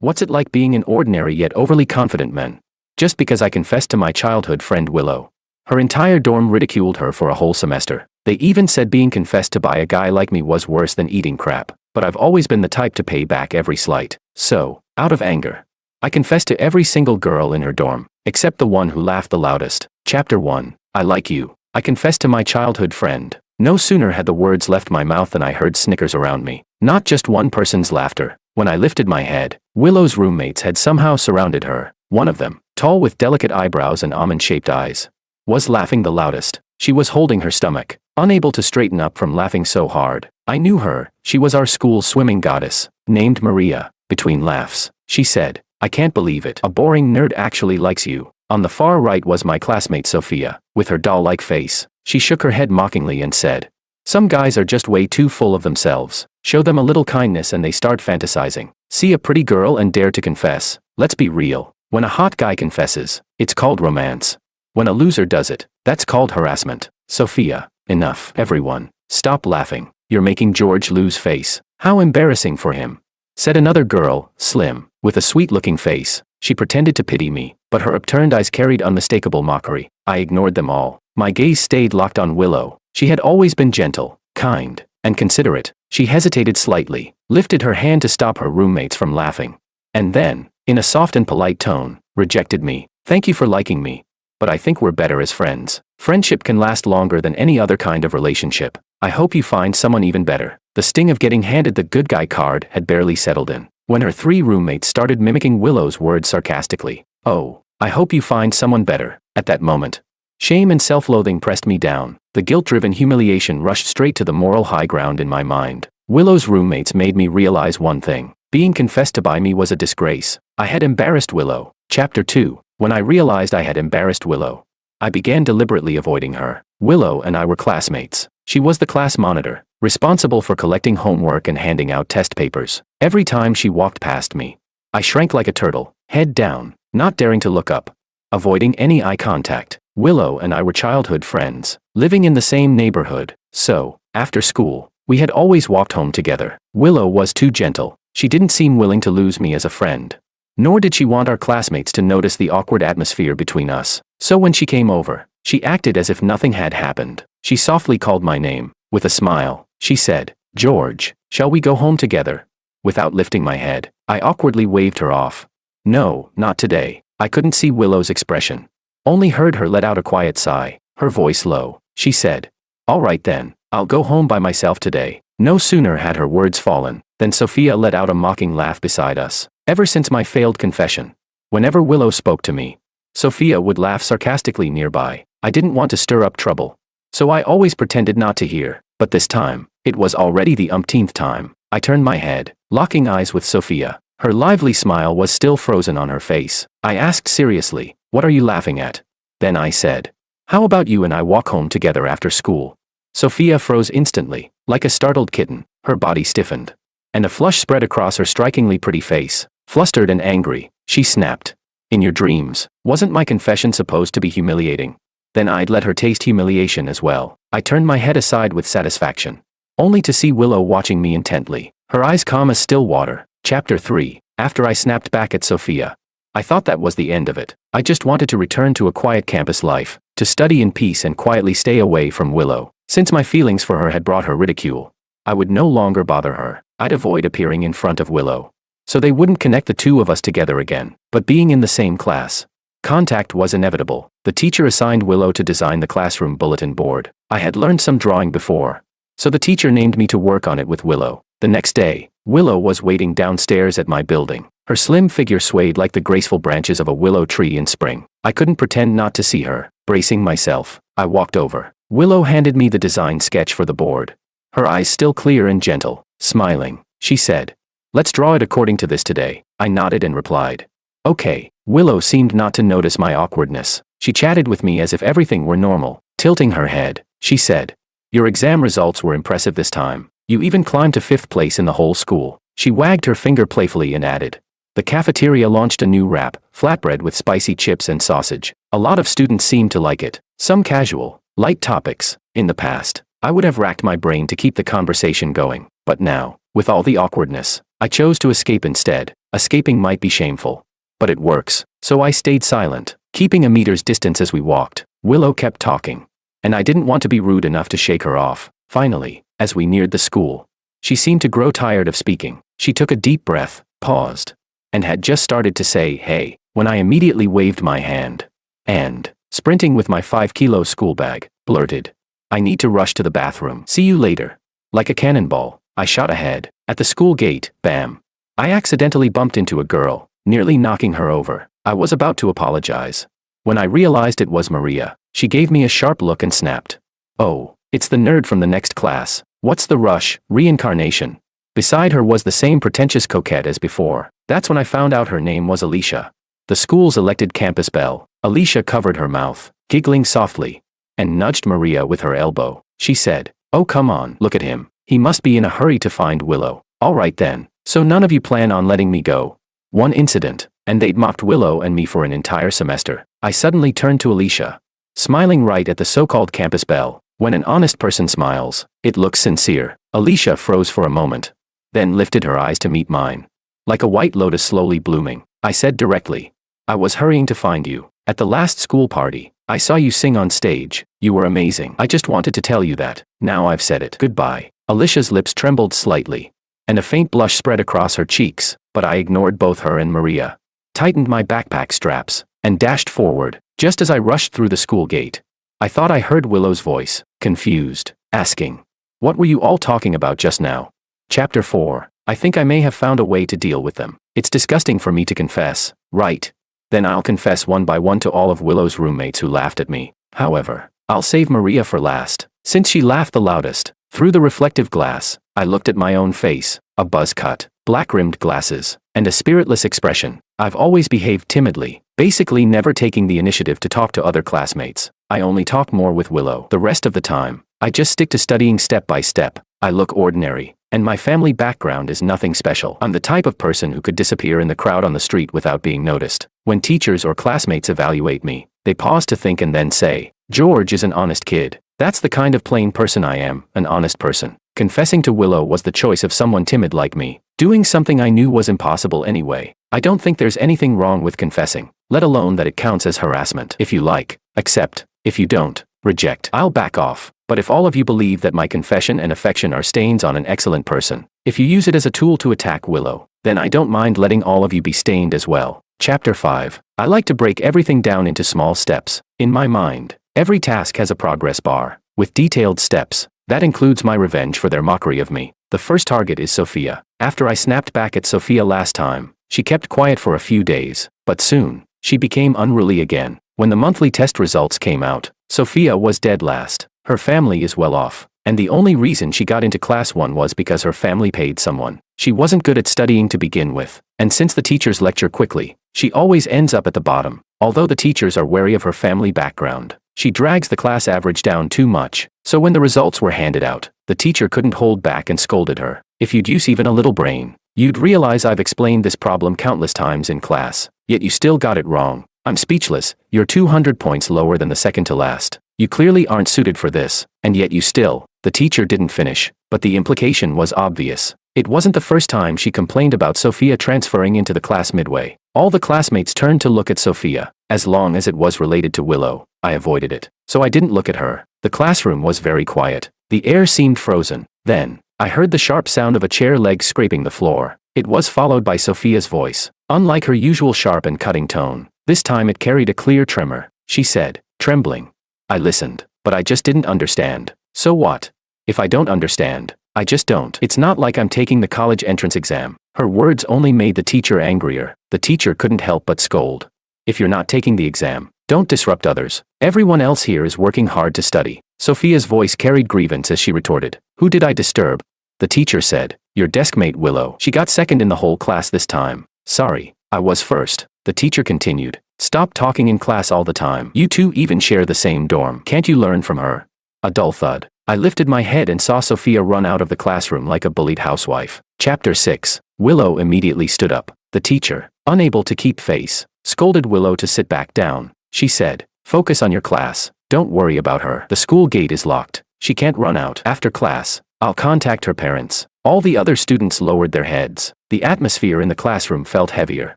What's it like being an ordinary yet overly confident man? Just because I confessed to my childhood friend Willow. Her entire dorm ridiculed her for a whole semester. They even said being confessed to by a guy like me was worse than eating crap. But I've always been the type to pay back every slight. So, out of anger, I confessed to every single girl in her dorm, except the one who laughed the loudest. Chapter 1. I like you. I confessed to my childhood friend. No sooner had the words left my mouth than I heard snickers around me. Not just one person's laughter. When I lifted my head, Willow's roommates had somehow surrounded her. One of them, tall with delicate eyebrows and almond-shaped eyes, was laughing the loudest. She was holding her stomach, unable to straighten up from laughing so hard. I knew her. She was our school's swimming goddess, named Maria. Between laughs, she said, "I can't believe it. A boring nerd actually likes you." On the far right was my classmate Sophia, with her doll-like face. She shook her head mockingly and said, "Some guys are just way too full of themselves. Show them a little kindness and they start fantasizing. See a pretty girl and dare to confess. Let's be real. When a hot guy confesses, it's called romance. When a loser does it, that's called harassment." Sophia, enough. Everyone, stop laughing. You're making George lose face. How embarrassing for him, said another girl, slim, with a sweet-looking face. She pretended to pity me, but her upturned eyes carried unmistakable mockery. I ignored them all. My gaze stayed locked on Willow. She had always been gentle, kind, and considerate. She hesitated slightly, lifted her hand to stop her roommates from laughing, and then, in a soft and polite tone, rejected me. "Thank you for liking me, but I think we're better as friends. Friendship can last longer than any other kind of relationship. I hope you find someone even better." The sting of getting handed the good guy card had barely settled in, when her three roommates started mimicking Willow's words sarcastically. "Oh, I hope you find someone better." At that moment, shame and self-loathing pressed me down. The guilt-driven humiliation rushed straight to the moral high ground in my mind. Willow's roommates made me realize one thing. Being confessed to by me was a disgrace. I had embarrassed Willow. Chapter 2. When I realized I had embarrassed Willow, I began deliberately avoiding her. Willow and I were classmates. She was the class monitor, responsible for collecting homework and handing out test papers. Every time she walked past me, I shrank like a turtle, head down, not daring to look up, avoiding any eye contact. Willow and I were childhood friends, living in the same neighborhood, so, after school, we had always walked home together. Willow was too gentle. She didn't seem willing to lose me as a friend. Nor did she want our classmates to notice the awkward atmosphere between us. So when she came over, she acted as if nothing had happened. She softly called my name. With a smile, she said, "George, shall we go home together?" Without lifting my head, I awkwardly waved her off. "No, not today." I couldn't see Willow's expression. Only heard her let out a quiet sigh, her voice low. She said, "All right then, I'll go home by myself today." No sooner had her words fallen, than Sophia let out a mocking laugh beside us. Ever since my failed confession, whenever Willow spoke to me, Sophia would laugh sarcastically nearby. I didn't want to stir up trouble, so I always pretended not to hear. But this time, it was already the umpteenth time. I turned my head, locking eyes with Sophia. Her lively smile was still frozen on her face. I asked seriously, "What are you laughing at?" Then I said, "How about you and I walk home together after school?" Sophia froze instantly, like a startled kitten. Her body stiffened, and a flush spread across her strikingly pretty face. Flustered and angry, she snapped, "In your dreams, wasn't my confession supposed to be humiliating? Then I'd let her taste humiliation as well." I turned my head aside with satisfaction, only to see Willow watching me intently, her eyes calm as still water. Chapter 3. After I snapped back at Sophia, I thought that was the end of it. I just wanted to return to a quiet campus life, to study in peace and quietly stay away from Willow. Since my feelings for her had brought her ridicule, I would no longer bother her. I'd avoid appearing in front of Willow, so they wouldn't connect the two of us together again. But being in the same class, contact was inevitable. The teacher assigned Willow to design the classroom bulletin board. I had learned some drawing before, so the teacher named me to work on it with Willow. The next day, Willow was waiting downstairs at my building. Her slim figure swayed like the graceful branches of a willow tree in spring. I couldn't pretend not to see her. Bracing myself, I walked over. Willow handed me the design sketch for the board. Her eyes still clear and gentle. Smiling, she said, "Let's draw it according to this today." I nodded and replied, "Okay." Willow seemed not to notice my awkwardness. She chatted with me as if everything were normal. Tilting her head, she said, "Your exam results were impressive this time. You even climbed to 5th place in the whole school." She wagged her finger playfully and added, "The cafeteria launched a new wrap, flatbread with spicy chips and sausage. A lot of students seemed to like it. Some casual, light topics. In the past, I would have racked my brain to keep the conversation going. But now, with all the awkwardness, I chose to escape instead." Escaping might be shameful. But it works. So I stayed silent, keeping a meter's distance as we walked. Willow kept talking. And I didn't want to be rude enough to shake her off. Finally, as we neared the school, she seemed to grow tired of speaking. She took a deep breath, paused, and had just started to say, "Hey," when I immediately waved my hand. And, sprinting with my 5-kilo school bag, blurted, "I need to rush to the bathroom. See you later." Like a cannonball, I shot ahead. At the school gate, bam. I accidentally bumped into a girl, nearly knocking her over. I was about to apologize. When I realized it was Maria, she gave me a sharp look and snapped. "Oh, it's the nerd from the next class. What's the rush? Reincarnation." Beside her was the same pretentious coquette as before. That's when I found out her name was Alicia. The school's elected campus belle. Alicia covered her mouth, giggling softly, and nudged Maria with her elbow. She said, "Oh come on, look at him. He must be in a hurry to find Willow." "All right then, so none of you plan on letting me go?" One incident, and they'd mocked Willow and me for an entire semester. I suddenly turned to Alicia, smiling right at the so-called campus belle. When an honest person smiles, it looks sincere. Alicia froze for a moment, then lifted her eyes to meet mine. Like a white lotus slowly blooming, I said directly, "I was hurrying to find you. At the last school party, I saw you sing on stage. You were amazing. I just wanted to tell you that. Now I've said it. Goodbye." Alicia's lips trembled slightly, and a faint blush spread across her cheeks, but I ignored both her and Maria, tightened my backpack straps, and dashed forward. Just as I rushed through the school gate, I thought I heard Willow's voice, confused, asking, "What were you all talking about just now?" Chapter 4. I think I may have found a way to deal with them. It's disgusting for me to confess, right? Then I'll confess one by one to all of Willow's roommates who laughed at me. However, I'll save Maria for last, since she laughed the loudest. Through the reflective glass, I looked at my own face, a buzz cut, black-rimmed glasses, and a spiritless expression. I've always behaved timidly, basically never taking the initiative to talk to other classmates. I only talk more with Willow. The rest of the time, I just stick to studying step by step. I look ordinary, and my family background is nothing special. I'm the type of person who could disappear in the crowd on the street without being noticed. When teachers or classmates evaluate me, they pause to think and then say, "George is an honest kid." That's the kind of plain person I am, an honest person. Confessing to Willow was the choice of someone timid like me, doing something I knew was impossible anyway. I don't think there's anything wrong with confessing, let alone that it counts as harassment. If you like, accept. If you don't, reject. I'll back off. But if all of you believe that my confession and affection are stains on an excellent person, if you use it as a tool to attack Willow, then I don't mind letting all of you be stained as well. Chapter 5. I like to break everything down into small steps. In my mind, every task has a progress bar, with detailed steps. That includes my revenge for their mockery of me. The first target is Sophia. After I snapped back at Sophia last time, she kept quiet for a few days, but soon, she became unruly again. When the monthly test results came out, Sophia was dead last. Her family is well off, and the only reason she got into class 1 was because her family paid someone. She wasn't good at studying to begin with, and since the teachers lecture quickly, she always ends up at the bottom. Although the teachers are wary of her family background, she drags the class average down too much, so when the results were handed out, the teacher couldn't hold back and scolded her. If you'd use even a little brain, you'd realize I've explained this problem countless times in class, yet you still got it wrong. I'm speechless. You're 200 points lower than the second to last. You clearly aren't suited for this, and yet you still. The teacher didn't finish, but the implication was obvious. It wasn't the first time she complained about Sophia transferring into the class midway. All the classmates turned to look at Sophia. As long as it was related to Willow, I avoided it. So I didn't look at her. The classroom was very quiet. The air seemed frozen. Then, I heard the sharp sound of a chair leg scraping the floor. It was followed by Sophia's voice. Unlike her usual sharp and cutting tone, this time it carried a clear tremor. She said, trembling. I listened, but I just didn't understand. So what? If I don't understand, I just don't. It's not like I'm taking the college entrance exam. Her words only made the teacher angrier. The teacher couldn't help but scold. If you're not taking the exam, don't disrupt others. Everyone else here is working hard to study. Sophia's voice carried grievance as she retorted. Who did I disturb? The teacher said, your deskmate Willow. She got second in the whole class this time. Sorry, I was first. The teacher continued. Stop talking in class all the time. You two even share the same dorm. Can't you learn from her? A dull thud. I lifted my head and saw Sophia run out of the classroom like a bullied housewife. Chapter 6. Willow immediately stood up. The teacher, unable to keep face, scolded Willow to sit back down. She said, focus on your class. Don't worry about her. The school gate is locked. She can't run out. After class, I'll contact her parents. All the other students lowered their heads. The atmosphere in the classroom felt heavier.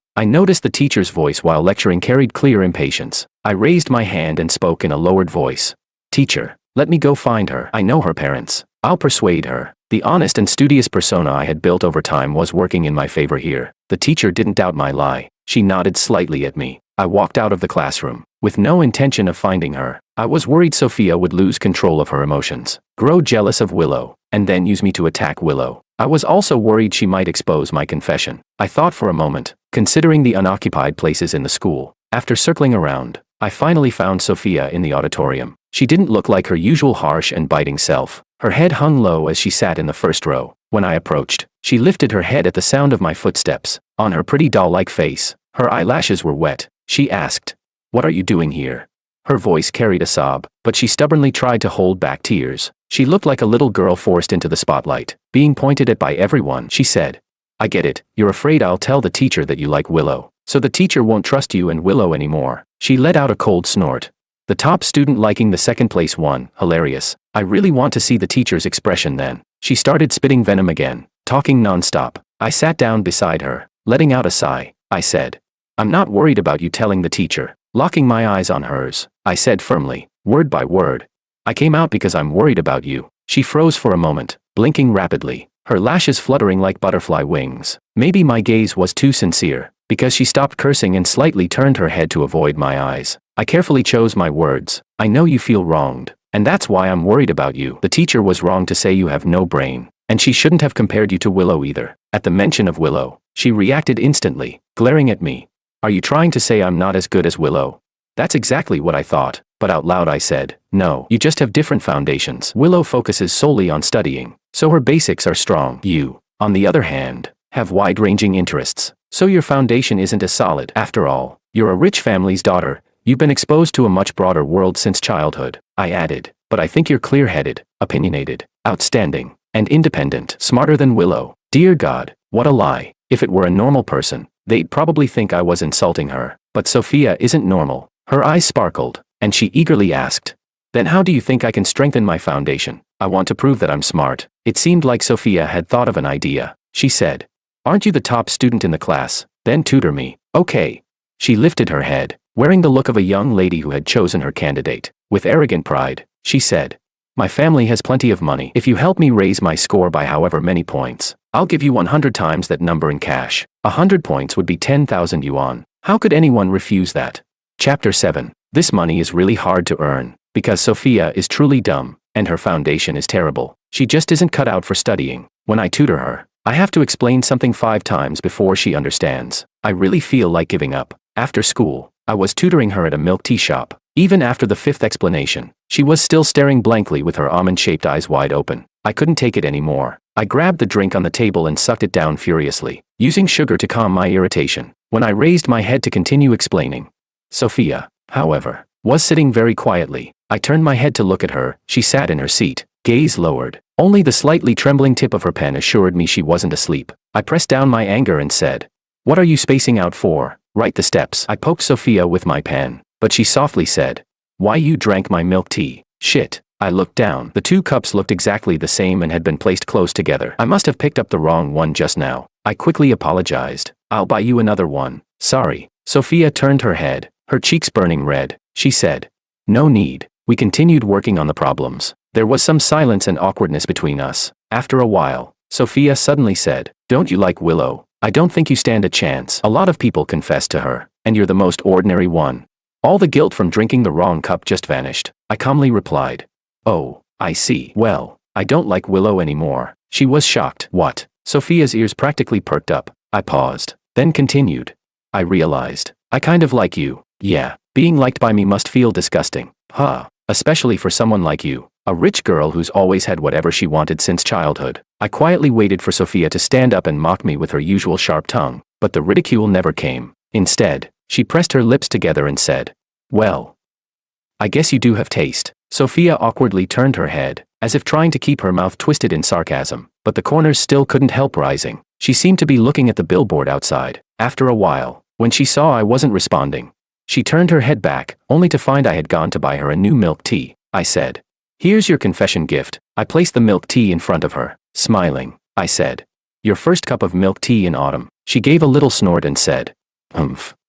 I noticed the teacher's voice while lecturing carried clear impatience. I raised my hand and spoke in a lowered voice. "Teacher, let me go find her. I know her parents. I'll persuade her." The honest and studious persona I had built over time was working in my favor here. The teacher didn't doubt my lie. She nodded slightly at me. I walked out of the classroom, with no intention of finding her. I was worried Sophia would lose control of her emotions, grow jealous of Willow, and then use me to attack Willow. I was also worried she might expose my confession. I thought for a moment, considering the unoccupied places in the school. After circling around, I finally found Sophia in the auditorium. She didn't look like her usual harsh and biting self. Her head hung low as she sat in the first row. When I approached, she lifted her head at the sound of my footsteps. On her pretty doll-like face, her eyelashes were wet. She asked, "What are you doing here?" Her voice carried a sob, but she stubbornly tried to hold back tears. She looked like a little girl forced into the spotlight, being pointed at by everyone. She said, "I get it. You're afraid I'll tell the teacher that you like Willow, so the teacher won't trust you and Willow anymore." She let out a cold snort. The top student liking the second place one. Hilarious. I really want to see the teacher's expression then. She started spitting venom again, talking nonstop. I sat down beside her, letting out a sigh. I said, "I'm not worried about you telling the teacher." Locking my eyes on hers, I said firmly, word by word, "I came out because I'm worried about you." She froze for a moment, blinking rapidly, her lashes fluttering like butterfly wings. Maybe my gaze was too sincere, because she stopped cursing and slightly turned her head to avoid my eyes. I carefully chose my words. "I know you feel wronged, and that's why I'm worried about you. The teacher was wrong to say you have no brain, and she shouldn't have compared you to Willow either." At the mention of Willow, she reacted instantly, glaring at me. "Are you trying to say I'm not as good as Willow?" That's exactly what I thought, but out loud I said, "No, you just have different foundations. Willow focuses solely on studying, so her basics are strong. You, on the other hand, have wide-ranging interests, so your foundation isn't as solid. After all, you're a rich family's daughter. You've been exposed to a much broader world since childhood." I added, "But I think you're clear-headed, opinionated, outstanding, and independent. Smarter than Willow." Dear God, what a lie. If it were a normal person, they'd probably think I was insulting her. But Sophia isn't normal. Her eyes sparkled, and she eagerly asked, "Then how do you think I can strengthen my foundation?" "I want to prove that I'm smart." It seemed like Sophia had thought of an idea. She said, "Aren't you the top student in the class? Then tutor me." "Okay." She lifted her head, wearing the look of a young lady who had chosen her candidate. With arrogant pride, she said, "My family has plenty of money. If you help me raise my score by however many points, I'll give you 100 times that number in cash. 100 points would be 10,000 yuan. How could anyone refuse that?" Chapter 7. This money is really hard to earn, because Sophia is truly dumb, and her foundation is terrible. She just isn't cut out for studying. When I tutor her, I have to explain something 5 times before she understands. I really feel like giving up. After school, I was tutoring her at a milk tea shop. Even after the 5th explanation, she was still staring blankly with her almond-shaped eyes wide open. I couldn't take it anymore. I grabbed the drink on the table and sucked it down furiously, using sugar to calm my irritation. When I raised my head to continue explaining, Sophia, however, was sitting very quietly. I turned my head to look at her. She sat in her seat, gaze lowered. Only the slightly trembling tip of her pen assured me she wasn't asleep. I pressed down my anger and said, "What are you spacing out for? Write the steps." I poked Sophia with my pen, but she softly said, "Why you drank my milk tea?" Shit. I looked down. The 2 cups looked exactly the same and had been placed close together. I must have picked up the wrong one just now. I quickly apologized. "I'll buy you another one." "Sorry." Sophia turned her head, her cheeks burning red. She said, "No need." We continued working on the problems. There was some silence and awkwardness between us. After a while, Sophia suddenly said, "Don't you like Willow? I don't think you stand a chance. A lot of people confess to her, and you're the most ordinary one." All the guilt from drinking the wrong cup just vanished. I calmly replied, "Oh, I see. Well, I don't like Willow anymore." She was shocked. "What?" Sophia's ears practically perked up. I paused, then continued, "I realized, I kind of like you." "Yeah, being liked by me must feel disgusting. Huh. Especially for someone like you, a rich girl who's always had whatever she wanted since childhood." I quietly waited for Sophia to stand up and mock me with her usual sharp tongue, but the ridicule never came. Instead, she pressed her lips together and said, "Well, I guess you do have taste." Sophia awkwardly turned her head, as if trying to keep her mouth twisted in sarcasm, but the corners still couldn't help rising. She seemed to be looking at the billboard outside. After a while, when she saw I wasn't responding, she turned her head back, only to find I had gone to buy her a new milk tea. I said, "Here's your confession gift." I placed the milk tea in front of her, smiling. I said. Your first cup of milk tea in autumn. She gave a little snort and said,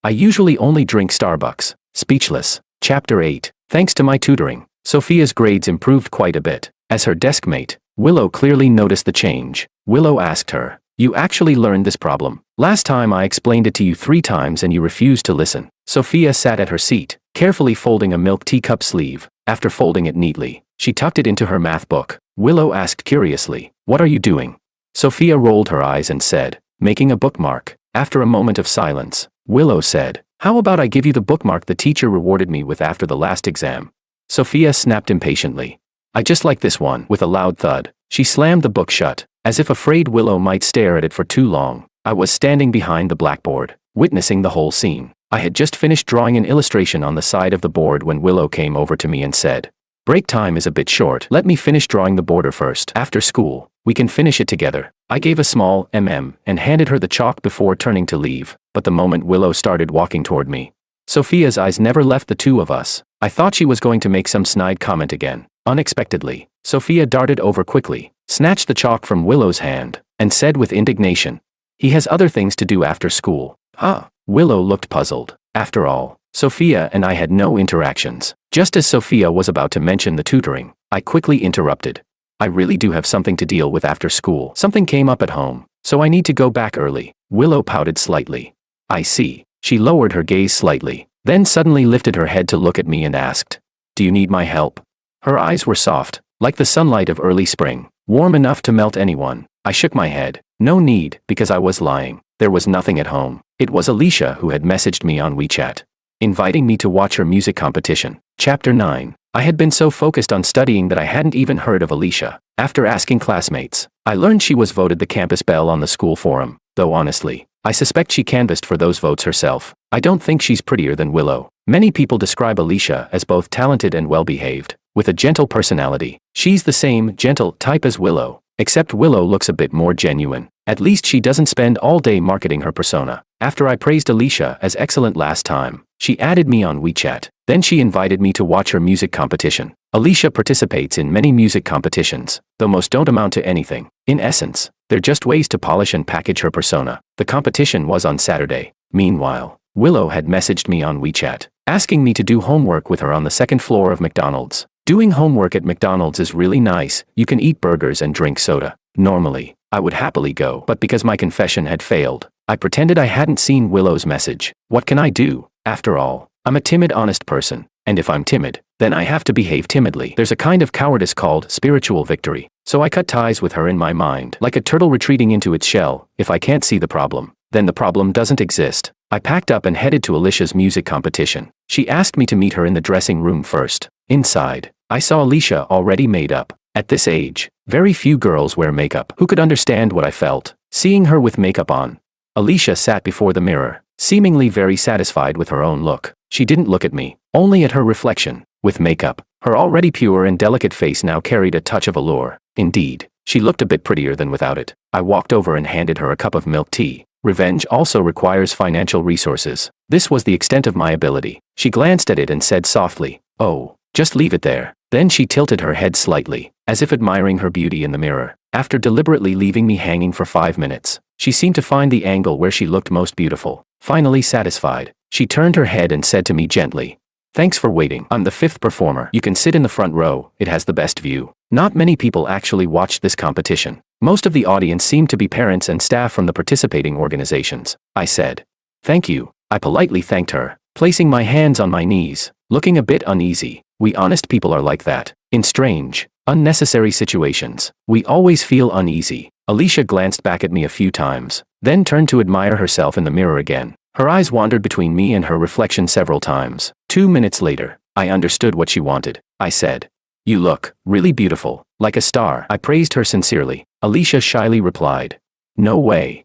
I usually only drink Starbucks. Speechless. Chapter 8. Thanks to my tutoring, Sophia's grades improved quite a bit. As her desk mate, Willow clearly noticed the change. Willow asked her, "You actually learned this problem? Last time I explained it to you 3 times and you refused to listen." Sophia sat at her seat, carefully folding a milk teacup sleeve. After folding it neatly, she tucked it into her math book. Willow asked curiously, "What are you doing?" Sophia rolled her eyes and said, "Making a bookmark." After a moment of silence, Willow said, "How about I give you the bookmark the teacher rewarded me with after the last exam?" Sophia snapped impatiently, "I just like this one." With a loud thud, she slammed the book shut, as if afraid Willow might stare at it for too long. I was standing behind the blackboard, witnessing the whole scene. I had just finished drawing an illustration on the side of the board when Willow came over to me and said, "Break time is a bit short. Let me finish drawing the border first. After school, we can finish it together." I gave a small and handed her the chalk before turning to leave, but the moment Willow started walking toward me, Sophia's eyes never left the two of us. I thought she was going to make some snide comment again. Unexpectedly, Sophia darted over quickly, snatched the chalk from Willow's hand, and said with indignation, "He has other things to do after school." Huh? Willow looked puzzled. After all, Sophia and I had no interactions. Just as Sophia was about to mention the tutoring, I quickly interrupted. "I really do have something to deal with after school. Something came up at home, so I need to go back early." Willow pouted slightly. "I see." She lowered her gaze slightly, then suddenly lifted her head to look at me and asked, "Do you need my help?" Her eyes were soft, like the sunlight of early spring, warm enough to melt anyone. I shook my head. No need, because I was lying. There was nothing at home. It was Alicia who had messaged me on WeChat, inviting me to watch her music competition. Chapter 9. I had been so focused on studying that I hadn't even heard of Alicia. After asking classmates, I learned she was voted the campus belle on the school forum, though honestly, I suspect she canvassed for those votes herself. I don't think she's prettier than Willow. Many people describe Alicia as both talented and well-behaved, with a gentle personality. She's the same gentle type as Willow, except Willow looks a bit more genuine. At least she doesn't spend all day marketing her persona. After I praised Alicia as excellent last time, she added me on WeChat. Then she invited me to watch her music competition. Alicia participates in many music competitions, though most don't amount to anything. In essence, they're just ways to polish and package her persona. The competition was on Saturday. Meanwhile, Willow had messaged me on WeChat, asking me to do homework with her on the second floor of McDonald's. Doing homework at McDonald's is really nice. You can eat burgers and drink soda. Normally, I would happily go, but because my confession had failed, I pretended I hadn't seen Willow's message. What can I do? After all, I'm a timid, honest person, and if I'm timid, then I have to behave timidly. There's a kind of cowardice called spiritual victory. So I cut ties with her in my mind, like a turtle retreating into its shell. If I can't see the problem, then the problem doesn't exist. I packed up and headed to Alicia's music competition. She asked me to meet her in the dressing room first. Inside, I saw Alicia already made up. At this age, very few girls wear makeup. Who could understand what I felt, seeing her with makeup on? Alicia sat before the mirror, seemingly very satisfied with her own look. She didn't look at me, only at her reflection. With makeup, her already pure and delicate face now carried a touch of allure. Indeed, she looked a bit prettier than without it. I walked over and handed her a cup of milk tea. Revenge also requires financial resources. This was the extent of my ability. She glanced at it and said softly, "Oh, just leave it there." Then she tilted her head slightly, as if admiring her beauty in the mirror. After deliberately leaving me hanging for 5 minutes, she seemed to find the angle where she looked most beautiful. Finally satisfied, she turned her head and said to me gently, "Thanks for waiting. I'm the 5th performer. You can sit in the front row. It has the best view." Not many people actually watched this competition. Most of the audience seemed to be parents and staff from the participating organizations. I said, "Thank you." I politely thanked her, placing my hands on my knees, looking a bit uneasy. We honest people are like that. In strange, unnecessary situations, we always feel uneasy. Alicia glanced back at me a few times, then turned to admire herself in the mirror again. Her eyes wandered between me and her reflection several times. 2 minutes later, I understood what she wanted. I said, "You look really beautiful, like a star." I praised her sincerely. Alicia shyly replied, "No way.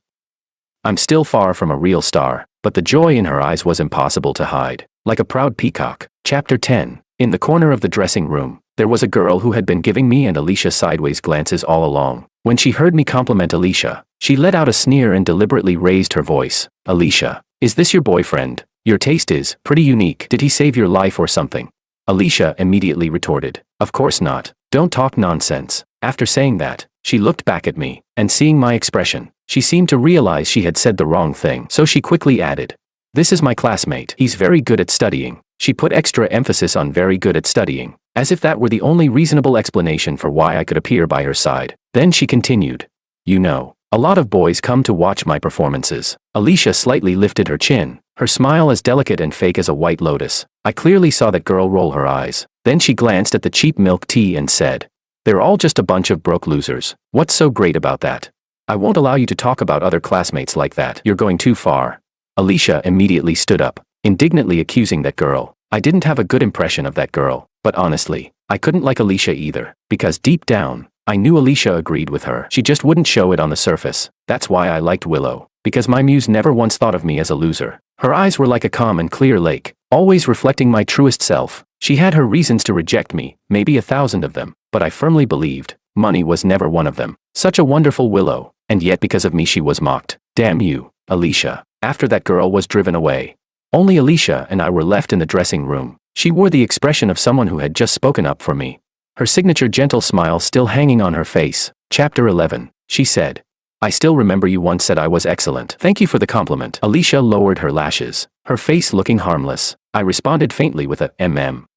I'm still far from a real star," but the joy in her eyes was impossible to hide, like a proud peacock. Chapter 10. In the corner of the dressing room, there was a girl who had been giving me and Alicia sideways glances all along. When she heard me compliment Alicia, she let out a sneer and deliberately raised her voice. "Alicia, is this your boyfriend? Your taste is pretty unique. Did he save your life or something?" Alicia immediately retorted, "Of course not. Don't talk nonsense." After saying that, She looked back at me, and seeing my expression, she seemed to realize she had said the wrong thing. So she quickly added, "This is my classmate. He's very good at studying." She put extra emphasis on very good at studying, as if that were the only reasonable explanation for why I could appear by her side. Then she continued, "You know, a lot of boys come to watch my performances." Alicia slightly lifted her chin, her smile as delicate and fake as a white lotus. I clearly saw that girl roll her eyes. Then she glanced at the cheap milk tea and said, "They're all just a bunch of broke losers. What's so great about that? I won't allow you to talk about other classmates like that. You're going too far." Alicia immediately stood up, indignantly accusing that girl. I didn't have a good impression of that girl, but honestly, I couldn't like Alicia either, because deep down, I knew Alicia agreed with her. She just wouldn't show it on the surface. That's why I liked Willow, because my muse never once thought of me as a loser. Her eyes were like a calm and clear lake, always reflecting my truest self. She had her reasons to reject me, maybe 1,000 of them, but I firmly believed money was never one of them. Such a wonderful Willow, and yet because of me she was mocked. Damn you, Alicia. After that girl was driven away, only Alicia and I were left in the dressing room. She wore the expression of someone who had just spoken up for me, her signature gentle smile still hanging on her face. Chapter 11. She said, "I still remember you once said I was excellent. Thank you for the compliment." Alicia lowered her lashes, her face looking harmless. I responded faintly with a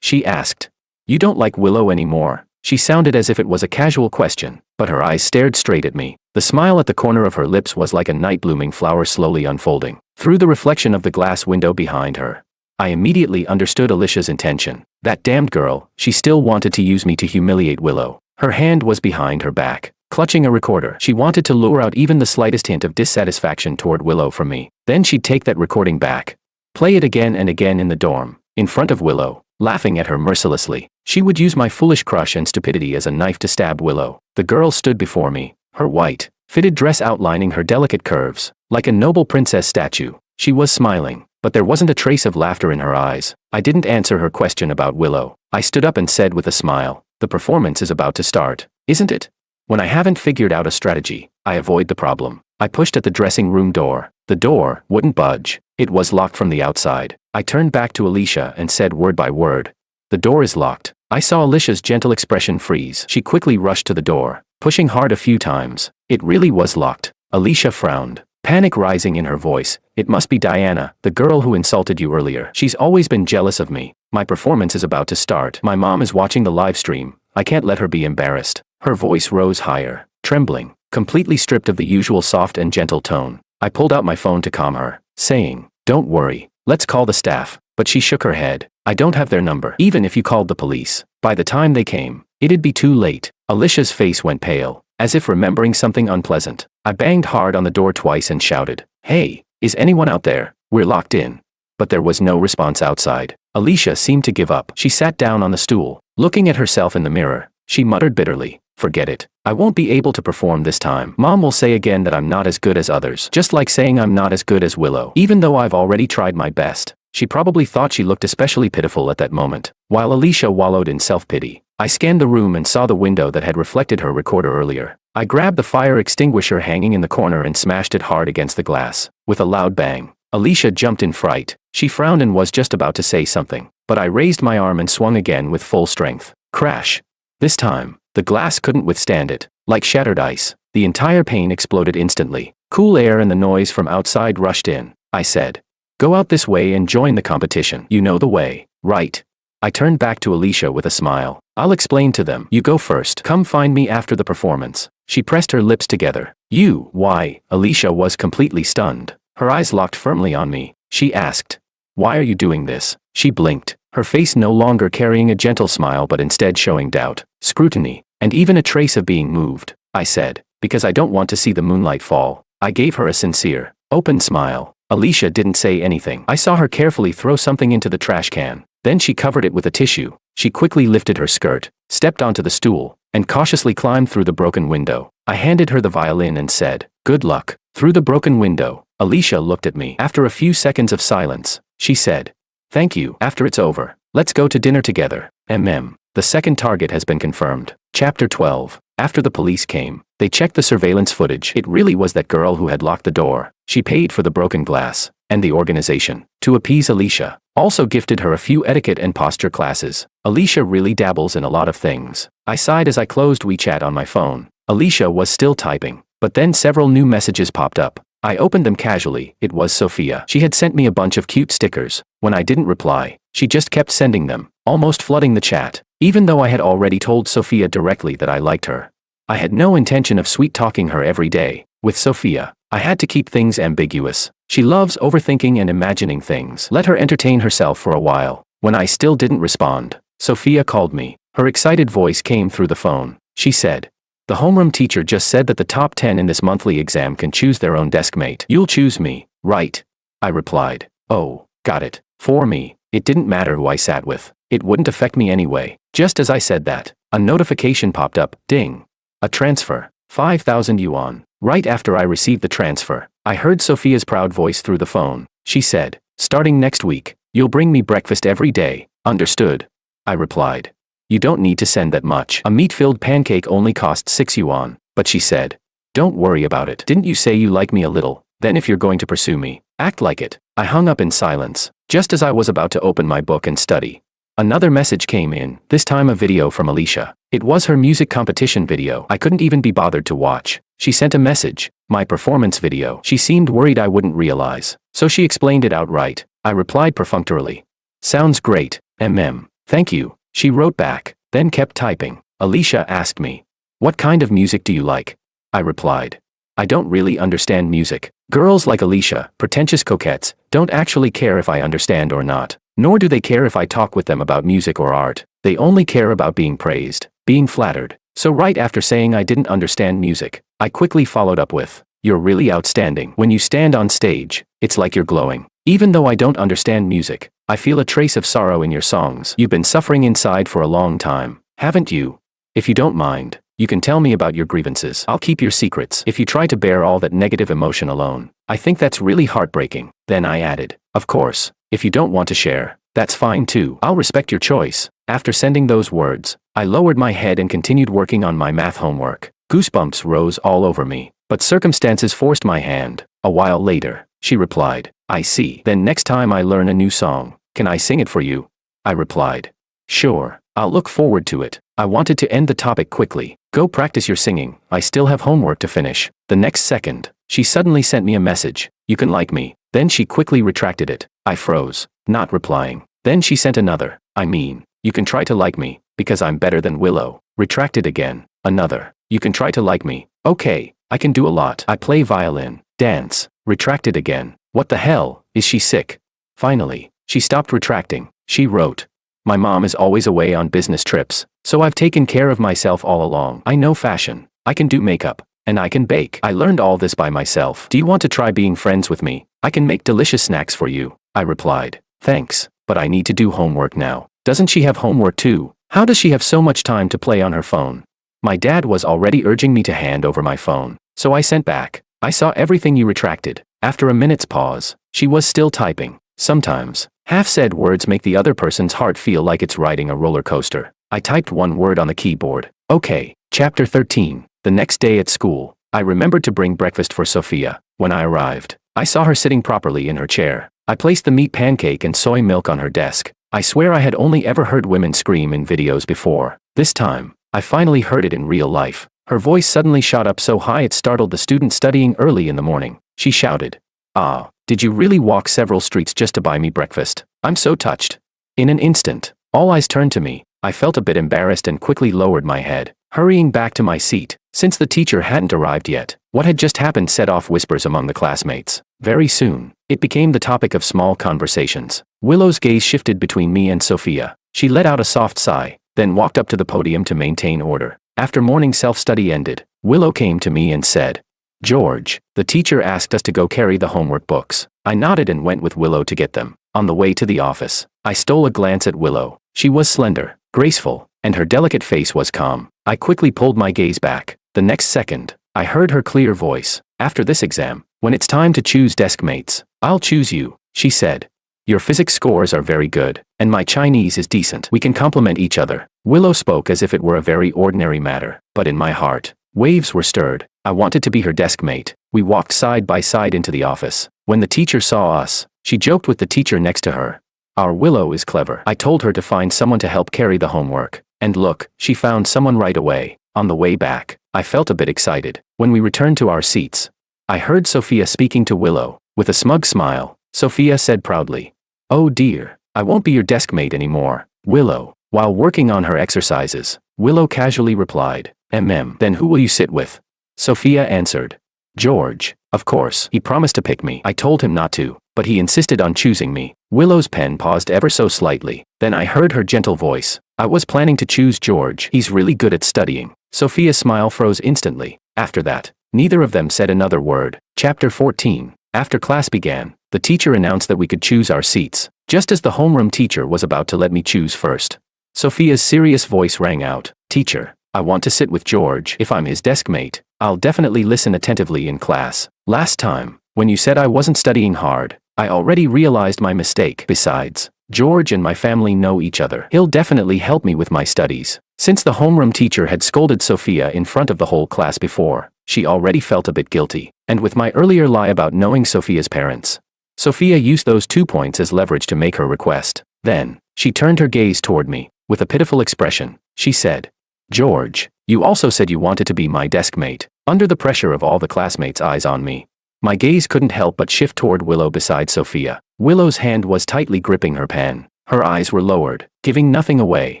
She asked, "You don't like Willow anymore?" She sounded as if it was a casual question, but her eyes stared straight at me. The smile at the corner of her lips was like a night-blooming flower slowly unfolding through the reflection of the glass window behind her. I immediately understood Alicia's intention. That damned girl, she still wanted to use me to humiliate Willow. Her hand was behind her back, clutching a recorder. She wanted to lure out even the slightest hint of dissatisfaction toward Willow from me. Then she'd take that recording back, play it again and again in the dorm, in front of Willow, laughing at her mercilessly. She would use my foolish crush and stupidity as a knife to stab Willow. The girl stood before me, her white, fitted dress outlining her delicate curves, like a noble princess statue. She was smiling, but there wasn't a trace of laughter in her eyes. I didn't answer her question about Willow. I stood up and said with a smile, "The performance is about to start, isn't it?" When I haven't figured out a strategy, I avoid the problem. I pushed at the dressing room door. The door wouldn't budge. It was locked from the outside. I turned back to Alicia and said word by word, "The door is locked." I saw Alicia's gentle expression freeze. She quickly rushed to the door, pushing hard a few times. It really was locked. Alicia frowned, panic rising in her voice. "It must be Diana, the girl who insulted you earlier. She's always been jealous of me. My performance is about to start. My mom is watching the live stream. I can't let her be embarrassed." Her voice rose higher, trembling, completely stripped of the usual soft and gentle tone. I pulled out my phone to calm her, saying, "Don't worry, let's call the staff." But she shook her head. "I don't have their number. Even if you called the police, by the time they came, it'd be too late." Alicia's face went pale, as if remembering something unpleasant. I banged hard on the door twice and shouted, "Hey, is anyone out there? We're locked in." But there was no response outside. Alicia seemed to give up. She sat down on the stool, looking at herself in the mirror. She muttered bitterly, "Forget it. I won't be able to perform this time. Mom will say again that I'm not as good as others. Just like saying I'm not as good as Willow. Even though I've already tried my best." She probably thought she looked especially pitiful at that moment. While Alicia wallowed in self-pity, I scanned the room and saw the window that had reflected her recorder earlier. I grabbed the fire extinguisher hanging in the corner and smashed it hard against the glass. With a loud bang, Alicia jumped in fright. She frowned and was just about to say something, but I raised my arm and swung again with full strength. Crash! This time, the glass couldn't withstand it. Like shattered ice, the entire pane exploded instantly. Cool air and the noise from outside rushed in. I said, "Go out this way and join the competition. You know the way, right?" I turned back to Alicia with a smile. "I'll explain to them. You go first. Come find me after the performance." She pressed her lips together. "You, why?" Alicia was completely stunned. Her eyes locked firmly on me. She asked, "Why are you doing this?" She blinked, her face no longer carrying a gentle smile but instead showing doubt, scrutiny, and even a trace of being moved. I said, "Because I don't want to see the moonlight fall." I gave her a sincere, open smile. Alicia didn't say anything. I saw her carefully throw something into the trash can. Then she covered it with a tissue. She quickly lifted her skirt, stepped onto the stool, and cautiously climbed through the broken window. I handed her the violin and said, "Good luck." Through the broken window, Alicia looked at me. After a few seconds of silence, she said, "Thank you. After it's over, let's go to dinner together." The second target has been confirmed. Chapter 12. After the police came, they checked the surveillance footage. It really was that girl who had locked the door. She paid for the broken glass, and the organization, to appease Alicia, also gifted her a few etiquette and posture classes. Alicia really dabbles in a lot of things. I sighed as I closed WeChat on my phone. Alicia was still typing, but then several new messages popped up. I opened them casually. It was Sophia. She had sent me a bunch of cute stickers. When I didn't reply, she just kept sending them, almost flooding the chat, even though I had already told Sophia directly that I liked her. I had no intention of sweet-talking her every day. With Sophia, I had to keep things ambiguous. She loves overthinking and imagining things. Let her entertain herself for a while. When I still didn't respond, Sophia called me. Her excited voice came through the phone. She said, "The homeroom teacher just said that the top 10 in this monthly exam can choose their own deskmate. You'll choose me, right?" I replied, "Oh, got it." For me, it didn't matter who I sat with. It wouldn't affect me anyway. Just as I said that, a notification popped up. Ding. A transfer. 5,000 yuan. Right after I received the transfer, I heard Sophia's proud voice through the phone. She said, "Starting next week, you'll bring me breakfast every day, understood?" I replied, "You don't need to send that much. A meat-filled pancake only costs 6 yuan, but she said, "Don't worry about it. Didn't you say you like me a little? Then if you're going to pursue me, act like it." I hung up in silence, just as I was about to open my book and study. Another message came in, this time a video from Alicia. It was her music competition video. I couldn't even be bothered to watch. She sent a message, my performance video. She seemed worried I wouldn't realize, so she explained it outright. I replied perfunctorily, "Sounds great, thank you." She wrote back, then kept typing. Alicia asked me, "What kind of music do you like?" I replied, "I don't really understand music. Girls like Alicia, pretentious coquettes, don't actually care if I understand or not. Nor do they care if I talk with them about music or art. They only care about being praised, being flattered." So right after saying I didn't understand music, I quickly followed up with, "You're really outstanding. When you stand on stage, it's like you're glowing. Even though I don't understand music, I feel a trace of sorrow in your songs. You've been suffering inside for a long time, haven't you? If you don't mind, you can tell me about your grievances. I'll keep your secrets. If you try to bear all that negative emotion alone, I think that's really heartbreaking." Then I added, "Of course, if you don't want to share, that's fine too. I'll respect your choice." After sending those words, I lowered my head and continued working on my math homework. Goosebumps rose all over me, but circumstances forced my hand. A while later, she replied, "I see. Then next time I learn a new song, can I sing it for you?" I replied, "Sure, I'll look forward to it." I wanted to end the topic quickly. "Go practice your singing. I still have homework to finish." The next second, she suddenly sent me a message, "You can like me." Then she quickly retracted it. I froze, not replying. Then she sent another, "You can try to like me, because I'm better than Willow." Retracted again. Another, "You can try to like me. Okay, I can do a lot. I play violin, dance." Retracted again. What the hell, is she sick? Finally, she stopped retracting. She wrote, "My mom is always away on business trips, so I've taken care of myself all along. I know fashion, I can do makeup, and I can bake. I learned all this by myself. Do you want to try being friends with me? I can make delicious snacks for you." I replied, "Thanks, but I need to do homework now." Doesn't she have homework too? How does she have so much time to play on her phone? My dad was already urging me to hand over my phone, so I sent back, "I saw everything you retracted." After a minute's pause, she was still typing. Sometimes, half-said words make the other person's heart feel like it's riding a roller coaster. I typed one word on the keyboard. Okay, Chapter 13. The next day at school, I remembered to bring breakfast for Sophia. When I arrived, I saw her sitting properly in her chair. I placed the meat pancake and soy milk on her desk. I swear I had only ever heard women scream in videos before. This time, I finally heard it in real life. Her voice suddenly shot up so high it startled the student studying early in the morning. She shouted, "Ah, did you really walk several streets just to buy me breakfast? I'm so touched." In an instant, all eyes turned to me. I felt a bit embarrassed and quickly lowered my head, hurrying back to my seat. Since the teacher hadn't arrived yet, what had just happened set off whispers among the classmates. Very soon, it became the topic of small conversations. Willow's gaze shifted between me and Sophia. She let out a soft sigh, then walked up to the podium to maintain order. After morning self-study ended, Willow came to me and said, "George, the teacher asked us to go carry the homework books." I nodded and went with Willow to get them. On the way to the office, I stole a glance at Willow. She was slender, graceful, and her delicate face was calm. I quickly pulled my gaze back. The next second, I heard her clear voice. "After this exam, when it's time to choose desk mates, I'll choose you," she said. "Your physics scores are very good, and my Chinese is decent. We can complement each other." Willow spoke as if it were a very ordinary matter, but in my heart, waves were stirred. I wanted to be her desk mate. We walked side by side into the office. When the teacher saw us, she joked with the teacher next to her. "Our Willow is clever." I told her to find someone to help carry the homework. And look, she found someone right away. On the way back, I felt a bit excited. When we returned to our seats, I heard Sophia speaking to Willow. With a smug smile, Sophia said proudly, "Oh dear, I won't be your desk mate anymore, Willow." While working on her exercises, Willow casually replied, Then who will you sit with?" Sophia answered, "George, of course. He promised to pick me. I told him not to, but he insisted on choosing me." Willow's pen paused ever so slightly. Then I heard her gentle voice, "I was planning to choose George. He's really good at studying." Sophia's smile froze instantly. After that, neither of them said another word. Chapter 14. After class began, the teacher announced that we could choose our seats, just as the homeroom teacher was about to let me choose first. Sophia's serious voice rang out, "Teacher, I want to sit with George. If I'm his desk mate, I'll definitely listen attentively in class. Last time, when you said I wasn't studying hard, I already realized my mistake. Besides, George and my family know each other. He'll definitely help me with my studies." Since the homeroom teacher had scolded Sophia in front of the whole class before, she already felt a bit guilty. And with my earlier lie about knowing Sophia's parents, Sophia used those 2 points as leverage to make her request. Then, she turned her gaze toward me. With a pitiful expression, she said, "George, you also said you wanted to be my desk mate." Under the pressure of all the classmates' eyes on me, my gaze couldn't help but shift toward Willow beside Sophia. Willow's hand was tightly gripping her pen. Her eyes were lowered, giving nothing away.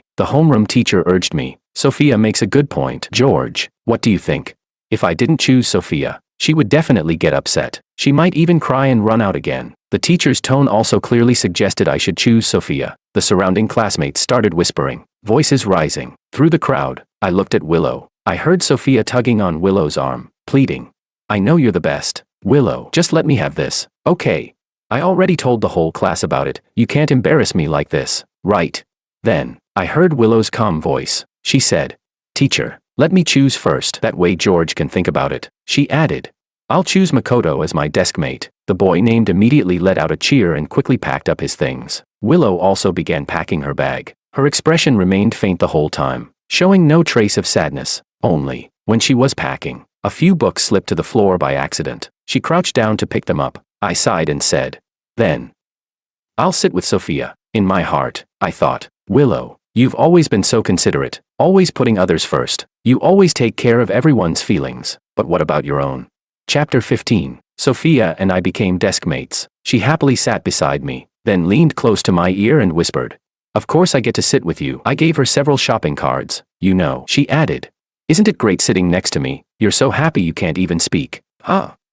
The homeroom teacher urged me, "Sophia makes a good point. George, what do you think?" If I didn't choose Sophia, she would definitely get upset. She might even cry and run out again. The teacher's tone also clearly suggested I should choose Sophia. The surrounding classmates started whispering, voices rising. Through the crowd, I looked at Willow. I heard Sophia tugging on Willow's arm, pleading, "I know you're the best. Willow, just let me have this, okay? I already told the whole class about it. You can't embarrass me like this, right?" Then, I heard Willow's calm voice. She said, "Teacher, let me choose first. That way George can think about it." She added, "I'll choose Makoto as my desk mate." The boy named immediately let out a cheer and quickly packed up his things. Willow also began packing her bag. Her expression remained faint the whole time, showing no trace of sadness. Only, when she was packing, a few books slipped to the floor by accident. She crouched down to pick them up. I sighed and said, "Then I'll sit with Sophia." In my heart, I thought, "Willow, you've always been so considerate, always putting others first. You always take care of everyone's feelings, but what about your own?" Chapter 15. Sophia and I became desk mates. She happily sat beside me, then leaned close to my ear and whispered, "Of course I get to sit with you." I gave her several shopping cards. "You know," she added, "isn't it great sitting next to me? You're so happy you can't even speak.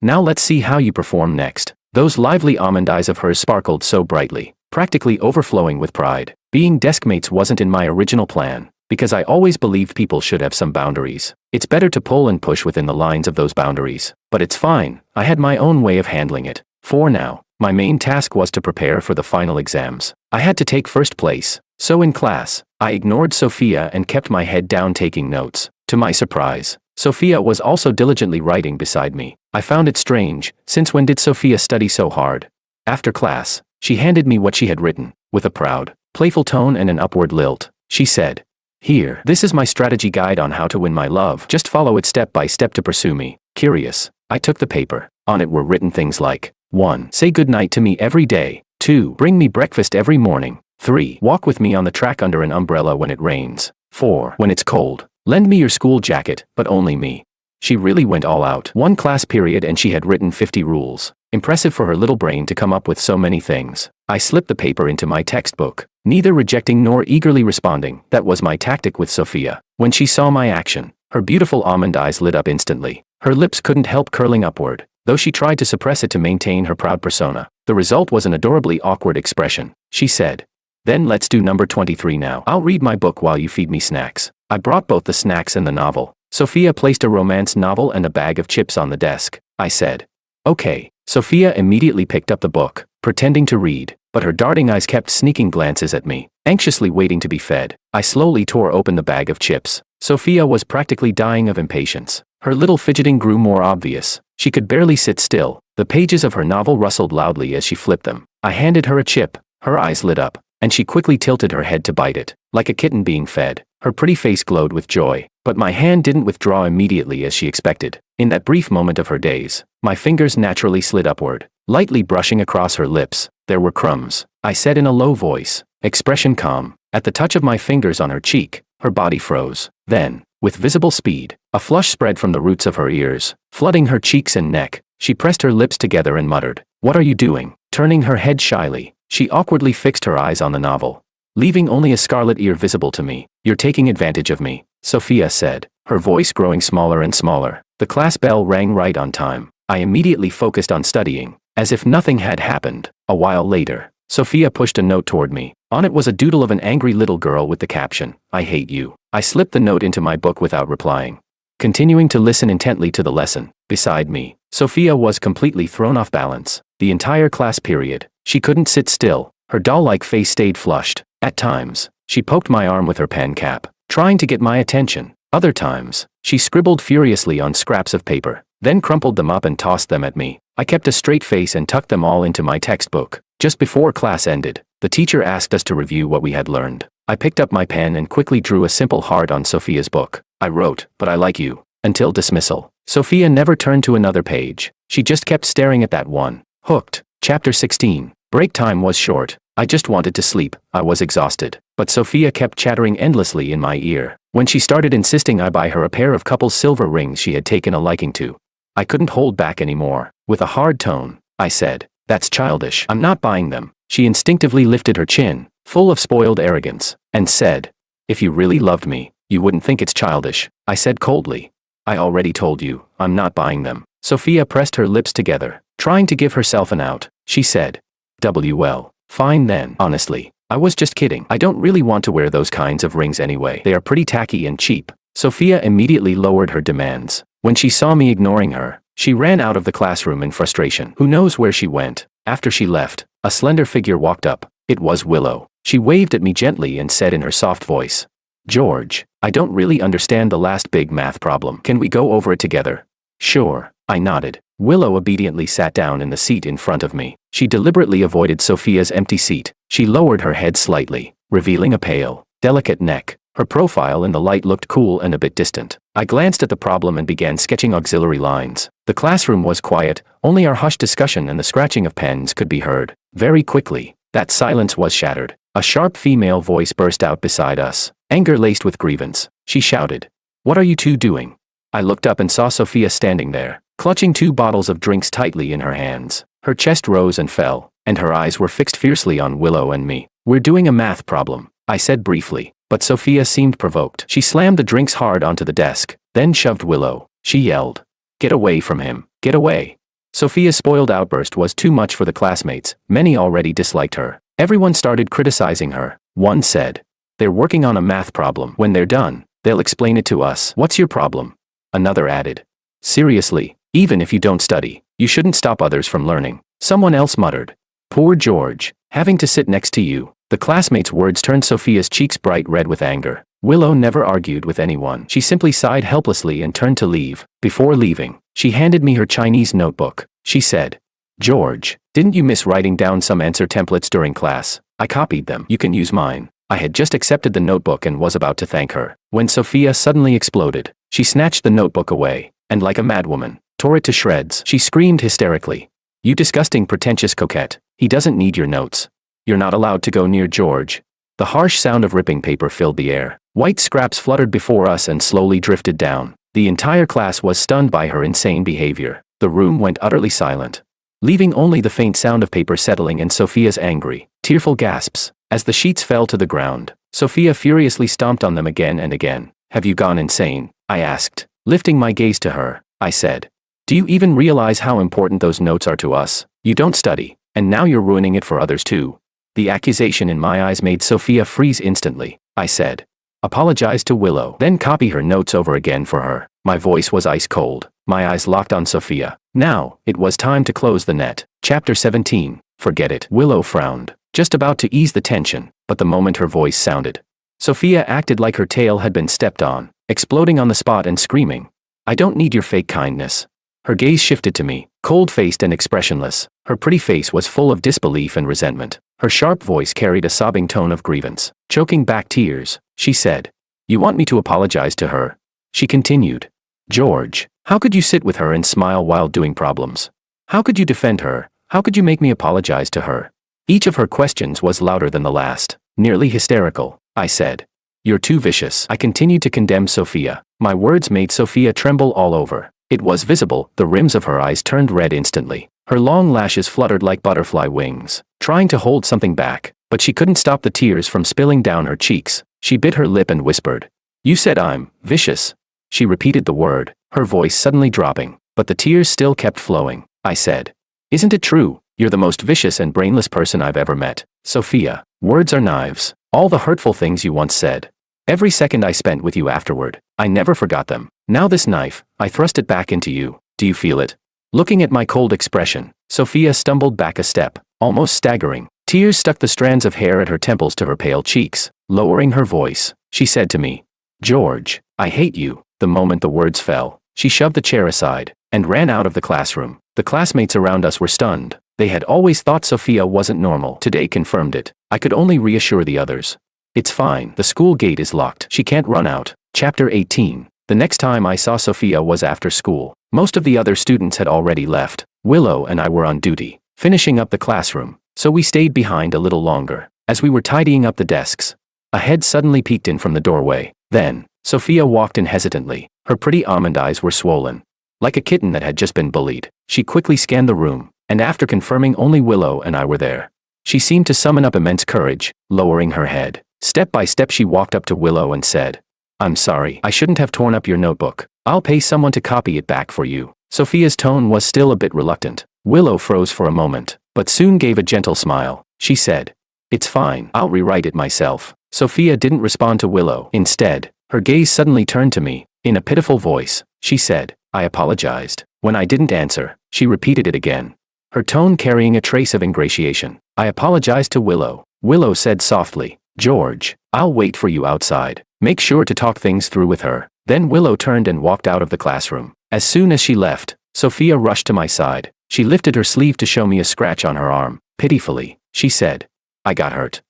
Now let's see how you perform next." Those lively almond eyes of hers sparkled so brightly, practically overflowing with pride. Being desk mates wasn't in my original plan, because I always believed people should have some boundaries. It's better to pull and push within the lines of those boundaries. But it's fine, I had my own way of handling it. For now, my main task was to prepare for the final exams. I had to take first place, so in class, I ignored Sophia and kept my head down taking notes. To my surprise, Sophia was also diligently writing beside me. I found it strange, since when did Sophia study so hard? After class, she handed me what she had written. With a proud, playful tone and an upward lilt, she said, "Here, this is my strategy guide on how to win my love. Just follow it step by step to pursue me." Curious, I took the paper. On it were written things like, 1. Say goodnight to me every day. 2. Bring me breakfast every morning. 3. Walk with me on the track under an umbrella when it rains. 4. When it's cold, lend me your school jacket, but only me. She really went all out. One class period and she had written 50 rules. Impressive for her little brain to come up with so many things. I slipped the paper into my textbook, neither rejecting nor eagerly responding. That was my tactic with Sophia. When she saw my action, her beautiful almond eyes lit up instantly. Her lips couldn't help curling upward, though she tried to suppress it to maintain her proud persona. The result was an adorably awkward expression. She said, "Then let's do number 23 now. I'll read my book while you feed me snacks." I brought both the snacks and the novel. Sophia placed a romance novel and a bag of chips on the desk. I said, "Okay." Sophia immediately picked up the book, pretending to read, but her darting eyes kept sneaking glances at me, anxiously waiting to be fed. I slowly tore open the bag of chips. Sophia was practically dying of impatience. Her little fidgeting grew more obvious. She could barely sit still. The pages of her novel rustled loudly as she flipped them. I handed her a chip. Her eyes lit up, and she quickly tilted her head to bite it. Like a kitten being fed, her pretty face glowed with joy. But my hand didn't withdraw immediately as she expected. In that brief moment of her daze, my fingers naturally slid upward, lightly brushing across her lips. There were crumbs. I said in a low voice, expression calm. At the touch of my fingers on her cheek, her body froze. Then, with visible speed. A flush spread from the roots of her ears, flooding her cheeks and neck. She pressed her lips together and muttered, "What are you doing?" Turning her head shyly, she awkwardly fixed her eyes on the novel, leaving only a scarlet ear visible to me. "You're taking advantage of me," Sophia said, her voice growing smaller and smaller. The class bell rang right on time. I immediately focused on studying, as if nothing had happened. A while later, Sophia pushed a note toward me. On it was a doodle of an angry little girl with the caption, "I hate you." I slipped the note into my book without replying, continuing to listen intently to the lesson. Beside me, Sophia was completely thrown off balance. The entire class period, she couldn't sit still. Her doll-like face stayed flushed. At times, she poked my arm with her pen cap, trying to get my attention. Other times, she scribbled furiously on scraps of paper, then crumpled them up and tossed them at me. I kept a straight face and tucked them all into my textbook. Just before class ended, the teacher asked us to review what we had learned. I picked up my pen and quickly drew a simple heart on Sophia's book. I wrote, "But I like you," until dismissal. Sophia never turned to another page. She just kept staring at that one. Hooked. Chapter 16. Break time was short. I just wanted to sleep. I was exhausted. But Sophia kept chattering endlessly in my ear. When she started insisting I buy her a pair of couple silver rings she had taken a liking to, I couldn't hold back anymore. With a hard tone, I said, "That's childish. I'm not buying them." She instinctively lifted her chin, full of spoiled arrogance, and said, "If you really loved me, you wouldn't think it's childish." I said coldly, "I already told you, I'm not buying them." Sophia pressed her lips together, trying to give herself an out. She said, "Well, fine then." Honestly, I was just kidding. I don't really want to wear those kinds of rings anyway. They are pretty tacky and cheap. Sophia immediately lowered her demands. When she saw me ignoring her, she ran out of the classroom in frustration. Who knows where she went? After she left, a slender figure walked up. It was Willow. She waved at me gently and said in her soft voice, "George, I don't really understand the last big math problem. Can we go over it together?" "Sure," I nodded. Willow obediently sat down in the seat in front of me. She deliberately avoided Sophia's empty seat. She lowered her head slightly, revealing a pale, delicate neck. Her profile in the light looked cool and a bit distant. I glanced at the problem and began sketching auxiliary lines. The classroom was quiet, only our hushed discussion and the scratching of pens could be heard. Very quickly, that silence was shattered. A sharp female voice burst out beside us, anger laced with grievance. She shouted, "What are you two doing?" I looked up and saw Sophia standing there, clutching 2 bottles of drinks tightly in her hands. Her chest rose and fell, and her eyes were fixed fiercely on Willow and me. "We're doing a math problem," I said briefly, but Sophia seemed provoked. She slammed the drinks hard onto the desk, then shoved Willow. She yelled, "Get away from him, get away." Sophia's spoiled outburst was too much for the classmates. Many already disliked her. Everyone started criticizing her. One said, "They're working on a math problem. When they're done, they'll explain it to us. What's your problem?" Another added, "Seriously, even if you don't study, you shouldn't stop others from learning." Someone else muttered, "Poor George, having to sit next to you." The classmates' words turned Sophia's cheeks bright red with anger. Willow never argued with anyone. She simply sighed helplessly and turned to leave. Before leaving, she handed me her Chinese notebook. She said, "George, didn't you miss writing down some answer templates during class? I copied them. You can use mine." I had just accepted the notebook and was about to thank her, when Sophia suddenly exploded. She snatched the notebook away, and like a madwoman, tore it to shreds. She screamed hysterically, "You disgusting pretentious coquette, he doesn't need your notes. You're not allowed to go near George." The harsh sound of ripping paper filled the air. White scraps fluttered before us and slowly drifted down. The entire class was stunned by her insane behavior. The room went utterly silent, leaving only the faint sound of paper settling and Sophia's angry, tearful gasps. As the sheets fell to the ground, Sophia furiously stomped on them again and again. "Have you gone insane?" I asked. Lifting my gaze to her, I said, "Do you even realize how important those notes are to us? You don't study, and now you're ruining it for others too." The accusation in my eyes made Sophia freeze instantly. I said, "Apologize to Willow, then copy her notes over again for her." My voice was ice cold. My eyes locked on Sophia. Now, it was time to close the net. Chapter 17. Forget it. Willow frowned, just about to ease the tension, but the moment her voice sounded, Sophia acted like her tail had been stepped on, exploding on the spot and screaming, "I don't need your fake kindness." Her gaze shifted to me, cold-faced and expressionless. Her pretty face was full of disbelief and resentment. Her sharp voice carried a sobbing tone of grievance. Choking back tears, she said, "You want me to apologize to her?" She continued, "George, how could you sit with her and smile while doing problems? How could you defend her? How could you make me apologize to her?" Each of her questions was louder than the last, nearly hysterical. I said, You're too vicious. I continued to condemn Sophia. My words made Sophia tremble all over. It was visible, the rims of her eyes turned red instantly. Her long lashes fluttered like butterfly wings, trying to hold something back, but she couldn't stop the tears from spilling down her cheeks. She bit her lip and whispered, "You said I'm vicious." She repeated the word, her voice suddenly dropping, but the tears still kept flowing. I said, "Isn't it true? You're the most vicious and brainless person I've ever met. Sophia, words are knives. All the hurtful things you once said. Every second I spent with you afterward, I never forgot them. Now this knife, I thrust it back into you. Do you feel it?" Looking at my cold expression, Sophia stumbled back a step, almost staggering. Tears stuck the strands of hair at her temples to her pale cheeks. Lowering her voice, she said to me, "George, I hate you." The moment the words fell, she shoved the chair aside and ran out of the classroom. The classmates around us were stunned. They had always thought Sophia wasn't normal. Today confirmed it. I could only reassure the others. "It's fine. The school gate is locked. She can't run out." Chapter 18. The next time I saw Sophia was after school. Most of the other students had already left. Willow and I were on duty, finishing up the classroom, so we stayed behind a little longer. As we were tidying up the desks, a head suddenly peeked in from the doorway. Then, Sophia walked in hesitantly. Her pretty almond eyes were swollen, like a kitten that had just been bullied. She quickly scanned the room, and after confirming only Willow and I were there, she seemed to summon up immense courage. Lowering her head, step by step she walked up to Willow and said, "I'm sorry. I shouldn't have torn up your notebook. I'll pay someone to copy it back for you." Sophia's tone was still a bit reluctant. Willow froze for a moment, but soon gave a gentle smile. She said, "It's fine. I'll rewrite it myself." Sophia didn't respond to Willow. Instead, her gaze suddenly turned to me. In a pitiful voice, she said, "I apologized." When I didn't answer, she repeated it again, her tone carrying a trace of ingratiation. "I apologized to Willow." Willow said softly, "George, I'll wait for you outside. Make sure to talk things through with her." Then Willow turned and walked out of the classroom. As soon as she left, Sophia rushed to my side. She lifted her sleeve to show me a scratch on her arm. Pitifully, she said, "I got hurt.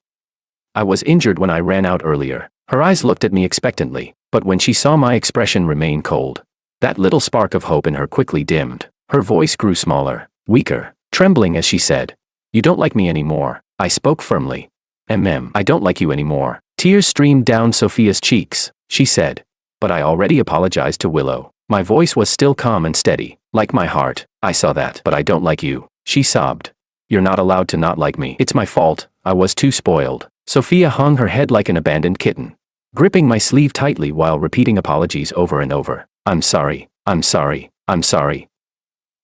I was injured when I ran out earlier." Her eyes looked at me expectantly, but when she saw my expression remain cold, that little spark of hope in her quickly dimmed. Her voice grew smaller, weaker, trembling as she said, "You don't like me anymore." I spoke firmly. I don't like you anymore." Tears streamed down Sophia's cheeks. She said, "But I already apologized to Willow." My voice was still calm and steady, like my heart. "I saw that, but I don't like you." She sobbed. "You're not allowed to not like me. It's my fault. I was too spoiled." Sophia hung her head like an abandoned kitten, gripping my sleeve tightly while repeating apologies over and over. "I'm sorry. I'm sorry. I'm sorry.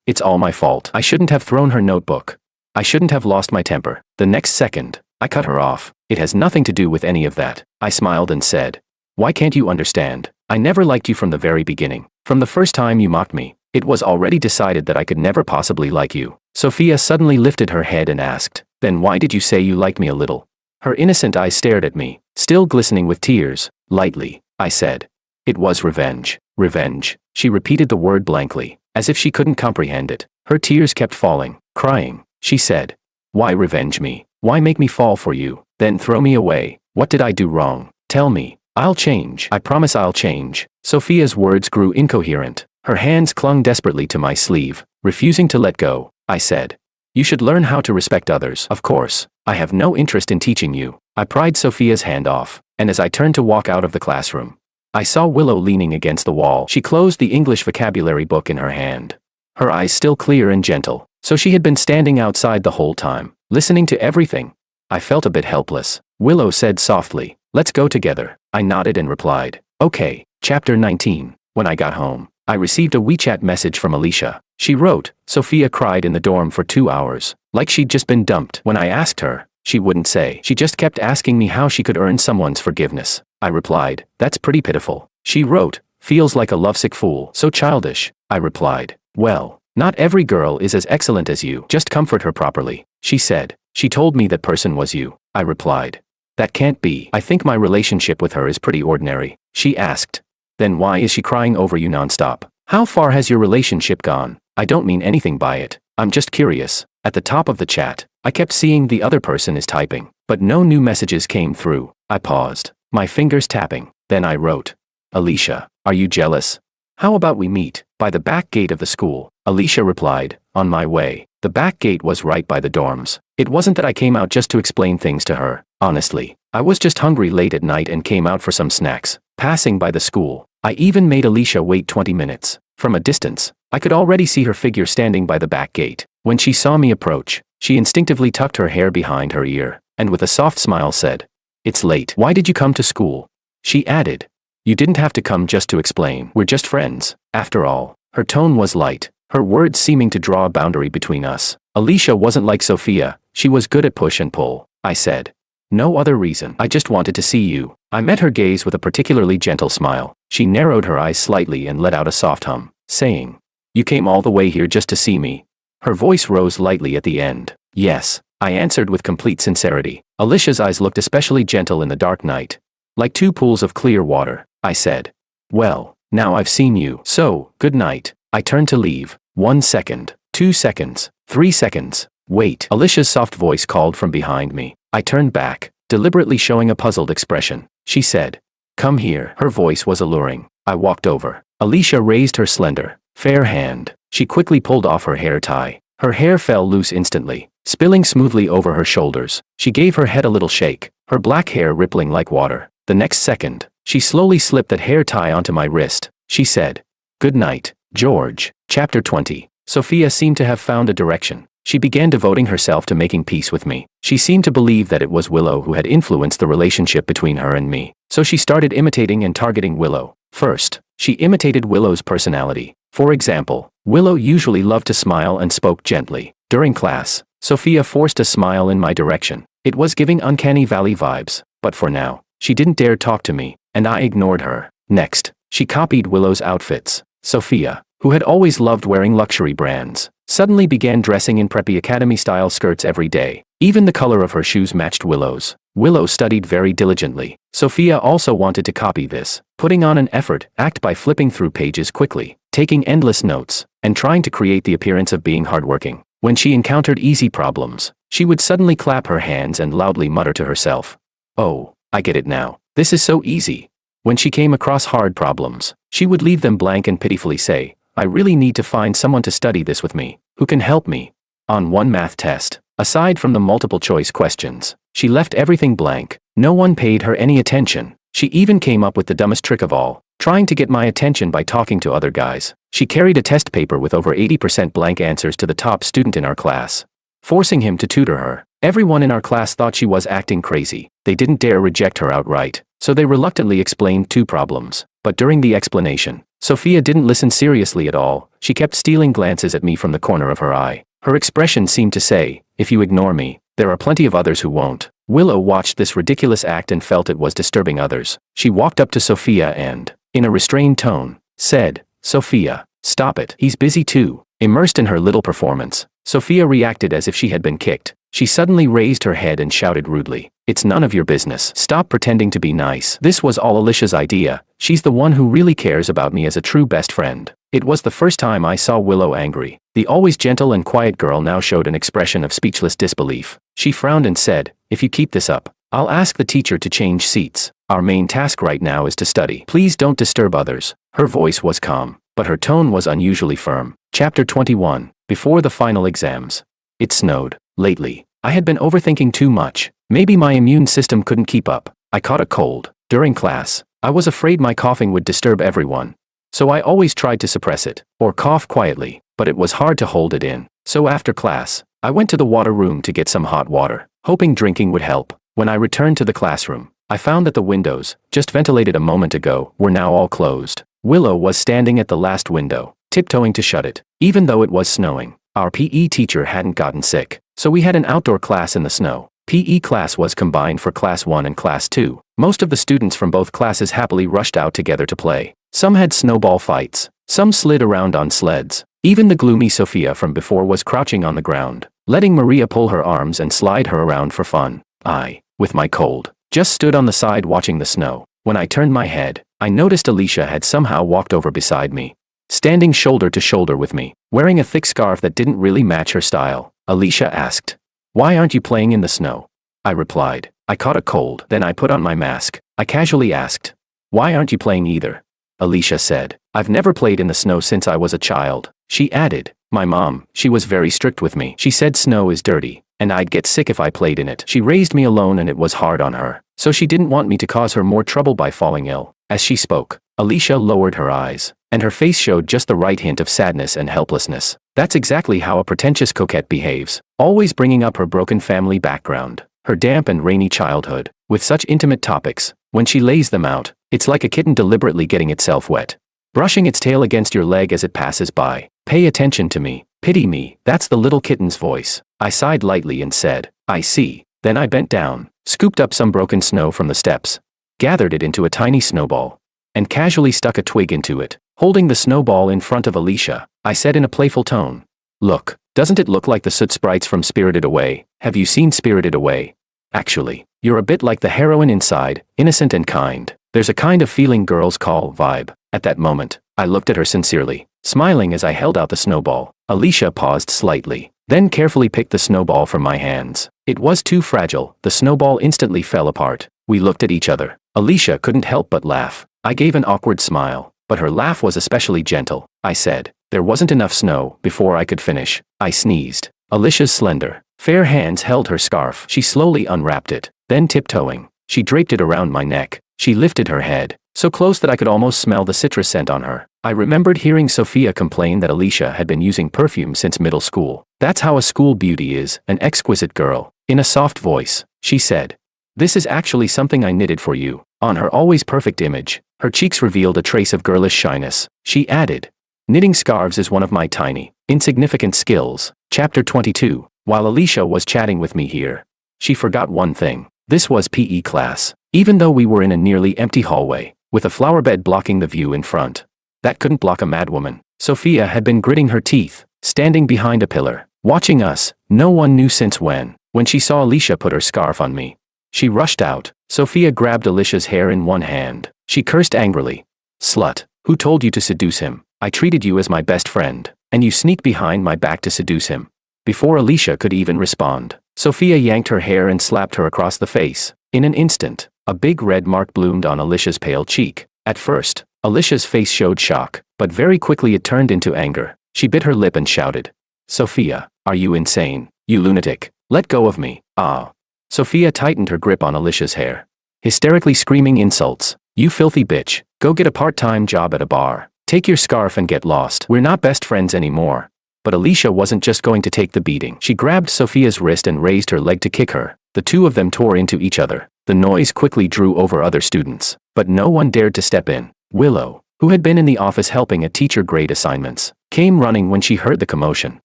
It's all my fault. I shouldn't have thrown her notebook. I shouldn't have lost my temper." The next second, I cut her off. "It has nothing to do with any of that." I smiled and said, "Why can't you understand? I never liked you from the very beginning. From the first time you mocked me, it was already decided that I could never possibly like you." Sophia suddenly lifted her head and asked, "Then why did you say you liked me a little?" Her innocent eyes stared at me, still glistening with tears. Lightly, I said, "It was revenge." "Revenge." She repeated the word blankly, as if she couldn't comprehend it. Her tears kept falling. Crying, she said, "Why revenge me? Why make me fall for you, then throw me away? What did I do wrong? Tell me. I'll change. I promise I'll change." Sophia's words grew incoherent. Her hands clung desperately to my sleeve, refusing to let go. I said, "You should learn how to respect others." "Of course. I have no interest in teaching you." I pried Sophia's hand off, and as I turned to walk out of the classroom, I saw Willow leaning against the wall. She closed the English vocabulary book in her hand, her eyes still clear and gentle. So she had been standing outside the whole time, listening to everything. I felt a bit helpless. Willow said softly, "Let's go together." I nodded and replied, "Okay." Chapter 19. When I got home, I received a WeChat message from Alicia. She wrote, "Sophia cried in the dorm for 2 hours, like she'd just been dumped. When I asked her, she wouldn't say. She just kept asking me how she could earn someone's forgiveness." I replied, "That's pretty pitiful." She wrote, "Feels like a lovesick fool. So childish." I replied, "Well, not every girl is as excellent as you. Just comfort her properly." She said, "She told me that person was you." I replied, "That can't be. I think my relationship with her is pretty ordinary." She asked, "Then why is she crying over you nonstop? How far has your relationship gone?" I don't mean anything by it. I'm just curious. At the top of the chat, I kept seeing the other person is typing, but no new messages came through. I paused, my fingers tapping. Then I wrote, "Alicia, are you jealous? How about we meet by the back gate of the school?" Alicia replied, "On my way." The back gate was right by the dorms. It wasn't that I came out just to explain things to her. Honestly, I was just hungry late at night and came out for some snacks. Passing by the school, I even made Alicia wait 20 minutes. From a distance, I could already see her figure standing by the back gate. When she saw me approach, she instinctively tucked her hair behind her ear, and with a soft smile said, "It's late. Why did you come to school?" She added, "You didn't have to come just to explain. We're just friends." After all, her tone was light, her words seeming to draw a boundary between us. Alicia wasn't like Sophia, she was good at push and pull. I said, "No other reason. I just wanted to see you." I met her gaze with a particularly gentle smile. She narrowed her eyes slightly and let out a soft hum, saying, "You came all the way here just to see me?" Her voice rose lightly at the end. "Yes," I answered with complete sincerity. Alicia's eyes looked especially gentle in the dark night, like two pools of clear water. I said, "Well, now I've seen you, so, good night." I turned to leave. 1 second, 2 seconds, 3 seconds. "Wait," Alicia's soft voice called from behind me. I turned back, deliberately showing a puzzled expression. She said, "Come here." Her voice was alluring. I walked over. Alicia raised her slender, fair hand. She quickly pulled off her hair tie. Her hair fell loose instantly, spilling smoothly over her shoulders. She gave her head a little shake, her black hair rippling like water. The next second, she slowly slipped that hair tie onto my wrist. She said, "Good night, George." Chapter 20. Sophia seemed to have found a direction. She began devoting herself to making peace with me. She seemed to believe that it was Willow who had influenced the relationship between her and me. So she started imitating and targeting Willow. First, she imitated Willow's personality. For example, Willow usually loved to smile and spoke gently. During class, Sophia forced a smile in my direction. It was giving Uncanny Valley vibes, but for now, she didn't dare talk to me, and I ignored her. Next, she copied Willow's outfits. Sophia, who had always loved wearing luxury brands, suddenly began dressing in preppy academy-style skirts every day. Even the color of her shoes matched Willow's. Willow studied very diligently. Sophia also wanted to copy this, putting on an effort act by flipping through pages quickly, taking endless notes, and trying to create the appearance of being hardworking. When she encountered easy problems, she would suddenly clap her hands and loudly mutter to herself, "Oh, I get it now. This is so easy." When she came across hard problems, she would leave them blank and pitifully say, "I really need to find someone to study this with me, who can help me." On one math test, aside from the multiple choice questions, she left everything blank. No one paid her any attention. She even came up with the dumbest trick of all, trying to get my attention by talking to other guys. She carried a test paper with over 80% blank answers to the top student in our class, forcing him to tutor her. Everyone in our class thought she was acting crazy. They didn't dare reject her outright, so they reluctantly explained 2 problems. But during the explanation, Sophia didn't listen seriously at all. She kept stealing glances at me from the corner of her eye. Her expression seemed to say, "If you ignore me, there are plenty of others who won't." Willow watched this ridiculous act and felt it was disturbing others. She walked up to Sophia and, in a restrained tone, said, "Sophia, stop it. He's busy too." Immersed in her little performance, Sophia reacted as if she had been kicked. She suddenly raised her head and shouted rudely, "It's none of your business. Stop pretending to be nice." This was all Alicia's idea. She's the one who really cares about me as a true best friend. It was the first time I saw Willow angry. The always gentle and quiet girl now showed an expression of speechless disbelief. She frowned and said, "If you keep this up, I'll ask the teacher to change seats. Our main task right now is to study. Please don't disturb others." Her voice was calm, but her tone was unusually firm. Chapter 21. Before the final exams. It snowed. Lately, I had been overthinking too much. Maybe my immune system couldn't keep up. I caught a cold. During class, I was afraid my coughing would disturb everyone. So I always tried to suppress it, or cough quietly, but it was hard to hold it in. So after class, I went to the water room to get some hot water, hoping drinking would help. When I returned to the classroom, I found that the windows, just ventilated a moment ago, were now all closed. Willow was standing at the last window, tiptoeing to shut it. Even though it was snowing, our PE teacher hadn't gotten sick, so we had an outdoor class in the snow. PE class was combined for Class 1 and Class 2. Most of the students from both classes happily rushed out together to play. Some had snowball fights, some slid around on sleds. Even the gloomy Sophia from before was crouching on the ground, letting Maria pull her arms and slide her around for fun. I, with my cold, just stood on the side watching the snow. When I turned my head, I noticed Alicia had somehow walked over beside me, standing shoulder to shoulder with me, wearing a thick scarf that didn't really match her style. Alicia asked, "Why aren't you playing in the snow?" I replied, "I caught a cold." Then I put on my mask. I casually asked, "Why aren't you playing either?" Alicia said, "I've never played in the snow since I was a child." She added, "My mom, she was very strict with me. She said snow is dirty. and I'd get sick if I played in it. She raised me alone and it was hard on her, so she didn't want me to cause her more trouble by falling ill. As she spoke, Alicia lowered her eyes, and her face showed just the right hint of sadness and helplessness. That's exactly how a pretentious coquette behaves, always bringing up her broken family background, her damp and rainy childhood, with such intimate topics. When she lays them out, it's like a kitten deliberately getting itself wet, brushing its tail against your leg as it passes by. Pay attention to me, pity me. That's the little kitten's voice. I sighed lightly and said, I see. Then I bent down, scooped up some broken snow from the steps, gathered it into a tiny snowball, and casually stuck a twig into it. Holding the snowball in front of Alicia, I said in a playful tone, look, doesn't it look like the soot sprites from Spirited Away? Have you seen Spirited Away? Actually, you're a bit like the heroine inside, innocent and kind. There's a kind of feeling girls call vibe. At that moment, I looked at her sincerely, smiling as I held out the snowball. Alicia paused slightly, then carefully picked the snowball from my hands. It was too fragile. The snowball instantly fell apart. We looked at each other. Alicia couldn't help but laugh. I gave an awkward smile, but her laugh was especially gentle. I said, there wasn't enough snow. Before I could finish, I sneezed. Alicia's slender, fair hands held her scarf. She slowly unwrapped it. Then tiptoeing, she draped it around my neck. She lifted her head, so close that I could almost smell the citrus scent on her. I remembered hearing Sophia complain that Alicia had been using perfume since middle school. That's how a school beauty is, an exquisite girl. In a soft voice, she said, this is actually something I knitted for you. On her always perfect image, her cheeks revealed a trace of girlish shyness. She added, knitting scarves is one of my tiny, insignificant skills. Chapter 22. While Alicia was chatting with me here, she forgot one thing. This was PE class. Even though we were in a nearly empty hallway, with a flower bed blocking the view in front, that couldn't block a madwoman. Sophia had been gritting her teeth, standing behind a pillar, watching us. No one knew since when she saw Alicia put her scarf on me. She rushed out. Sophia grabbed Alicia's hair in one hand. She cursed angrily. Slut, who told you to seduce him? I treated you as my best friend, and you sneak behind my back to seduce him. Before Alicia could even respond, Sophia yanked her hair and slapped her across the face. In an instant, a big red mark bloomed on Alicia's pale cheek. At first, Alicia's face showed shock, but very quickly it turned into anger. She bit her lip and shouted, Sophia, are you insane? You lunatic. Let go of me. Ah. Sophia tightened her grip on Alicia's hair, hysterically screaming insults. You filthy bitch. Go get a part-time job at a bar. Take your scarf and get lost. We're not best friends anymore. But Alicia wasn't just going to take the beating. She grabbed Sophia's wrist and raised her leg to kick her. The two of them tore into each other. The noise quickly drew over other students, but no one dared to step in. Willow, who had been in the office helping a teacher grade assignments, came running when she heard the commotion.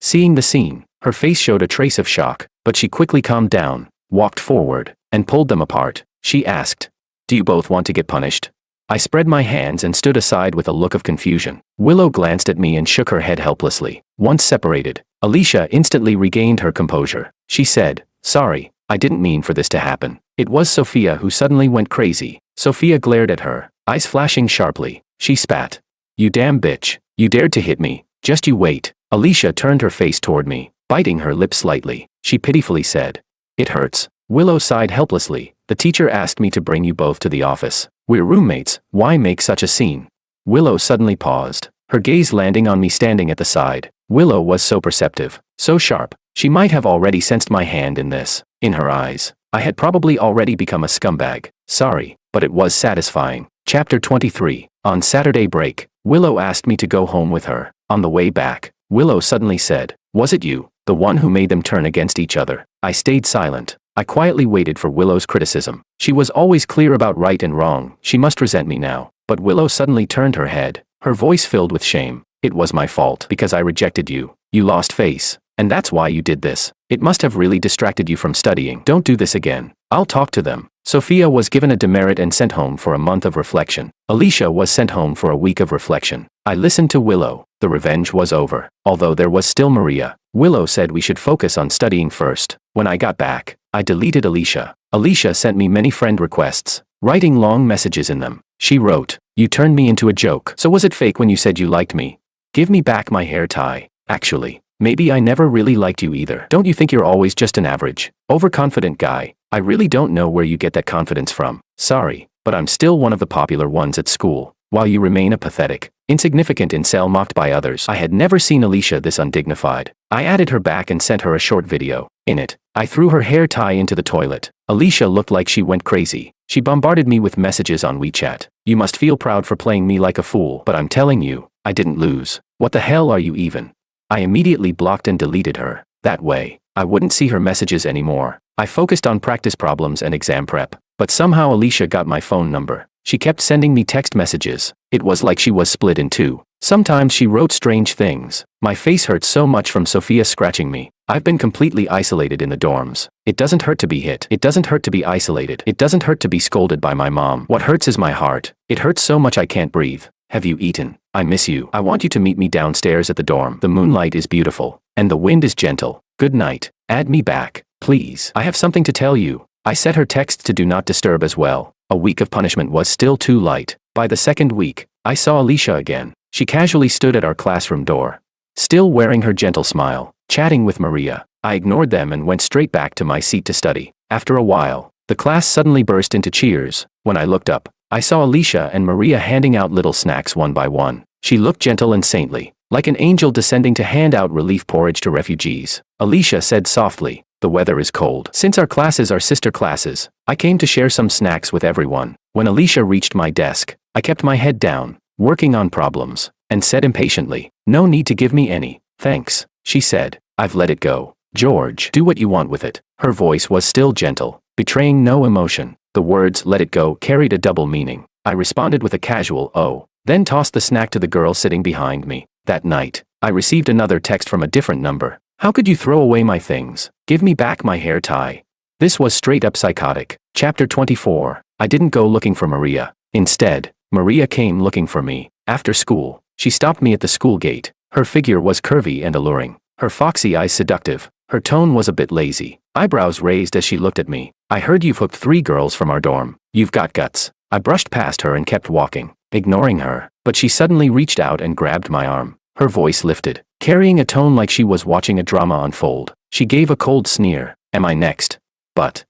Seeing the scene, her face showed a trace of shock, but she quickly calmed down, walked forward, and pulled them apart. She asked, do you both want to get punished? I spread my hands and stood aside with a look of confusion. Willow glanced at me and shook her head helplessly. Once separated, Alicia instantly regained her composure. She said, sorry, I didn't mean for this to happen. It was Sophia who suddenly went crazy. Sophia glared at her, eyes flashing sharply. She spat. You damn bitch. You dared to hit me. Just you wait. Alicia turned her face toward me, biting her lip slightly. She pitifully said, it hurts. Willow sighed helplessly. The teacher asked me to bring you both to the office. We're roommates. Why make such a scene? Willow suddenly paused, her gaze landing on me standing at the side. Willow was so perceptive, so sharp. She might have already sensed my hand in this. In her eyes, I had probably already become a scumbag. Sorry, but it was satisfying. Chapter 23. On Saturday break, Willow asked me to go home with her. On the way back, Willow suddenly said, was it you, the one who made them turn against each other? I stayed silent. I quietly waited for Willow's criticism. She was always clear about right and wrong. She must resent me now. But Willow suddenly turned her head, her voice filled with shame. It was my fault because I rejected you. You lost face. And that's why you did this. It must have really distracted you from studying. Don't do this again. I'll talk to them. Sophia was given a demerit and sent home for a month of reflection. Alicia was sent home for a week of reflection. I listened to Willow. The revenge was over. Although there was still Maria. Willow said we should focus on studying first. When I got back, I deleted Alicia. Alicia sent me many friend requests, writing long messages in them. She wrote, you turned me into a joke. So was it fake when you said you liked me? Give me back my hair tie. Actually, maybe I never really liked you either. Don't you think you're always just an average, overconfident guy? I really don't know where you get that confidence from. Sorry, but I'm still one of the popular ones at school, while you remain a pathetic, insignificant incel mocked by others. I had never seen Alicia this undignified. I added her back and sent her a short video. In it, I threw her hair tie into the toilet. Alicia looked like she went crazy. She bombarded me with messages on WeChat. You must feel proud for playing me like a fool, but I'm telling you, I didn't lose. What the hell are you even? I immediately blocked and deleted her. That way, I wouldn't see her messages anymore. I focused on practice problems and exam prep. But somehow Alicia got my phone number. She kept sending me text messages. It was like she was split in two. Sometimes she wrote strange things. My face hurt so much from Sophia scratching me. I've been completely isolated in the dorms. It doesn't hurt to be hit. It doesn't hurt to be isolated. It doesn't hurt to be scolded by my mom. What hurts is my heart. It hurts so much I can't breathe. Have you eaten? I miss you. I want you to meet me downstairs at the dorm. The moonlight is beautiful. And the wind is gentle. Good night. Add me back, please. I have something to tell you. I set her texts to do not disturb as well. A week of punishment was still too light. By the second week, I saw Alicia again. She casually stood at our classroom door, still wearing her gentle smile, chatting with Maria. I ignored them and went straight back to my seat to study. After a while, the class suddenly burst into cheers. When I looked up, I saw Alicia and Maria handing out little snacks one by one. She looked gentle and saintly, like an angel descending to hand out relief porridge to refugees. Alicia said softly, "The weather is cold. Since our classes are sister classes, I came to share some snacks with everyone." When Alicia reached my desk, I kept my head down, working on problems, and said impatiently, "No need to give me any, thanks." She said, "I've let it go. George, do what you want with it." Her voice was still gentle, betraying no emotion. The words "let it go" carried a double meaning. I responded with a casual "oh," then tossed the snack to the girl sitting behind me. That night, I received another text from a different number. "How could you throw away my things? Give me back my hair tie." This was straight up psychotic. Chapter 24. I didn't go looking for Maria. Instead, Maria came looking for me. After school, she stopped me at the school gate. Her figure was curvy and alluring. Her foxy eyes seductive. Her tone was a bit lazy. Eyebrows raised as she looked at me. "I heard you've hooked 3 girls from our dorm. You've got guts." I brushed past her and kept walking, ignoring her. But she suddenly reached out and grabbed my arm. Her voice lifted, carrying a tone like she was watching a drama unfold. She gave a cold sneer. "Am I next? But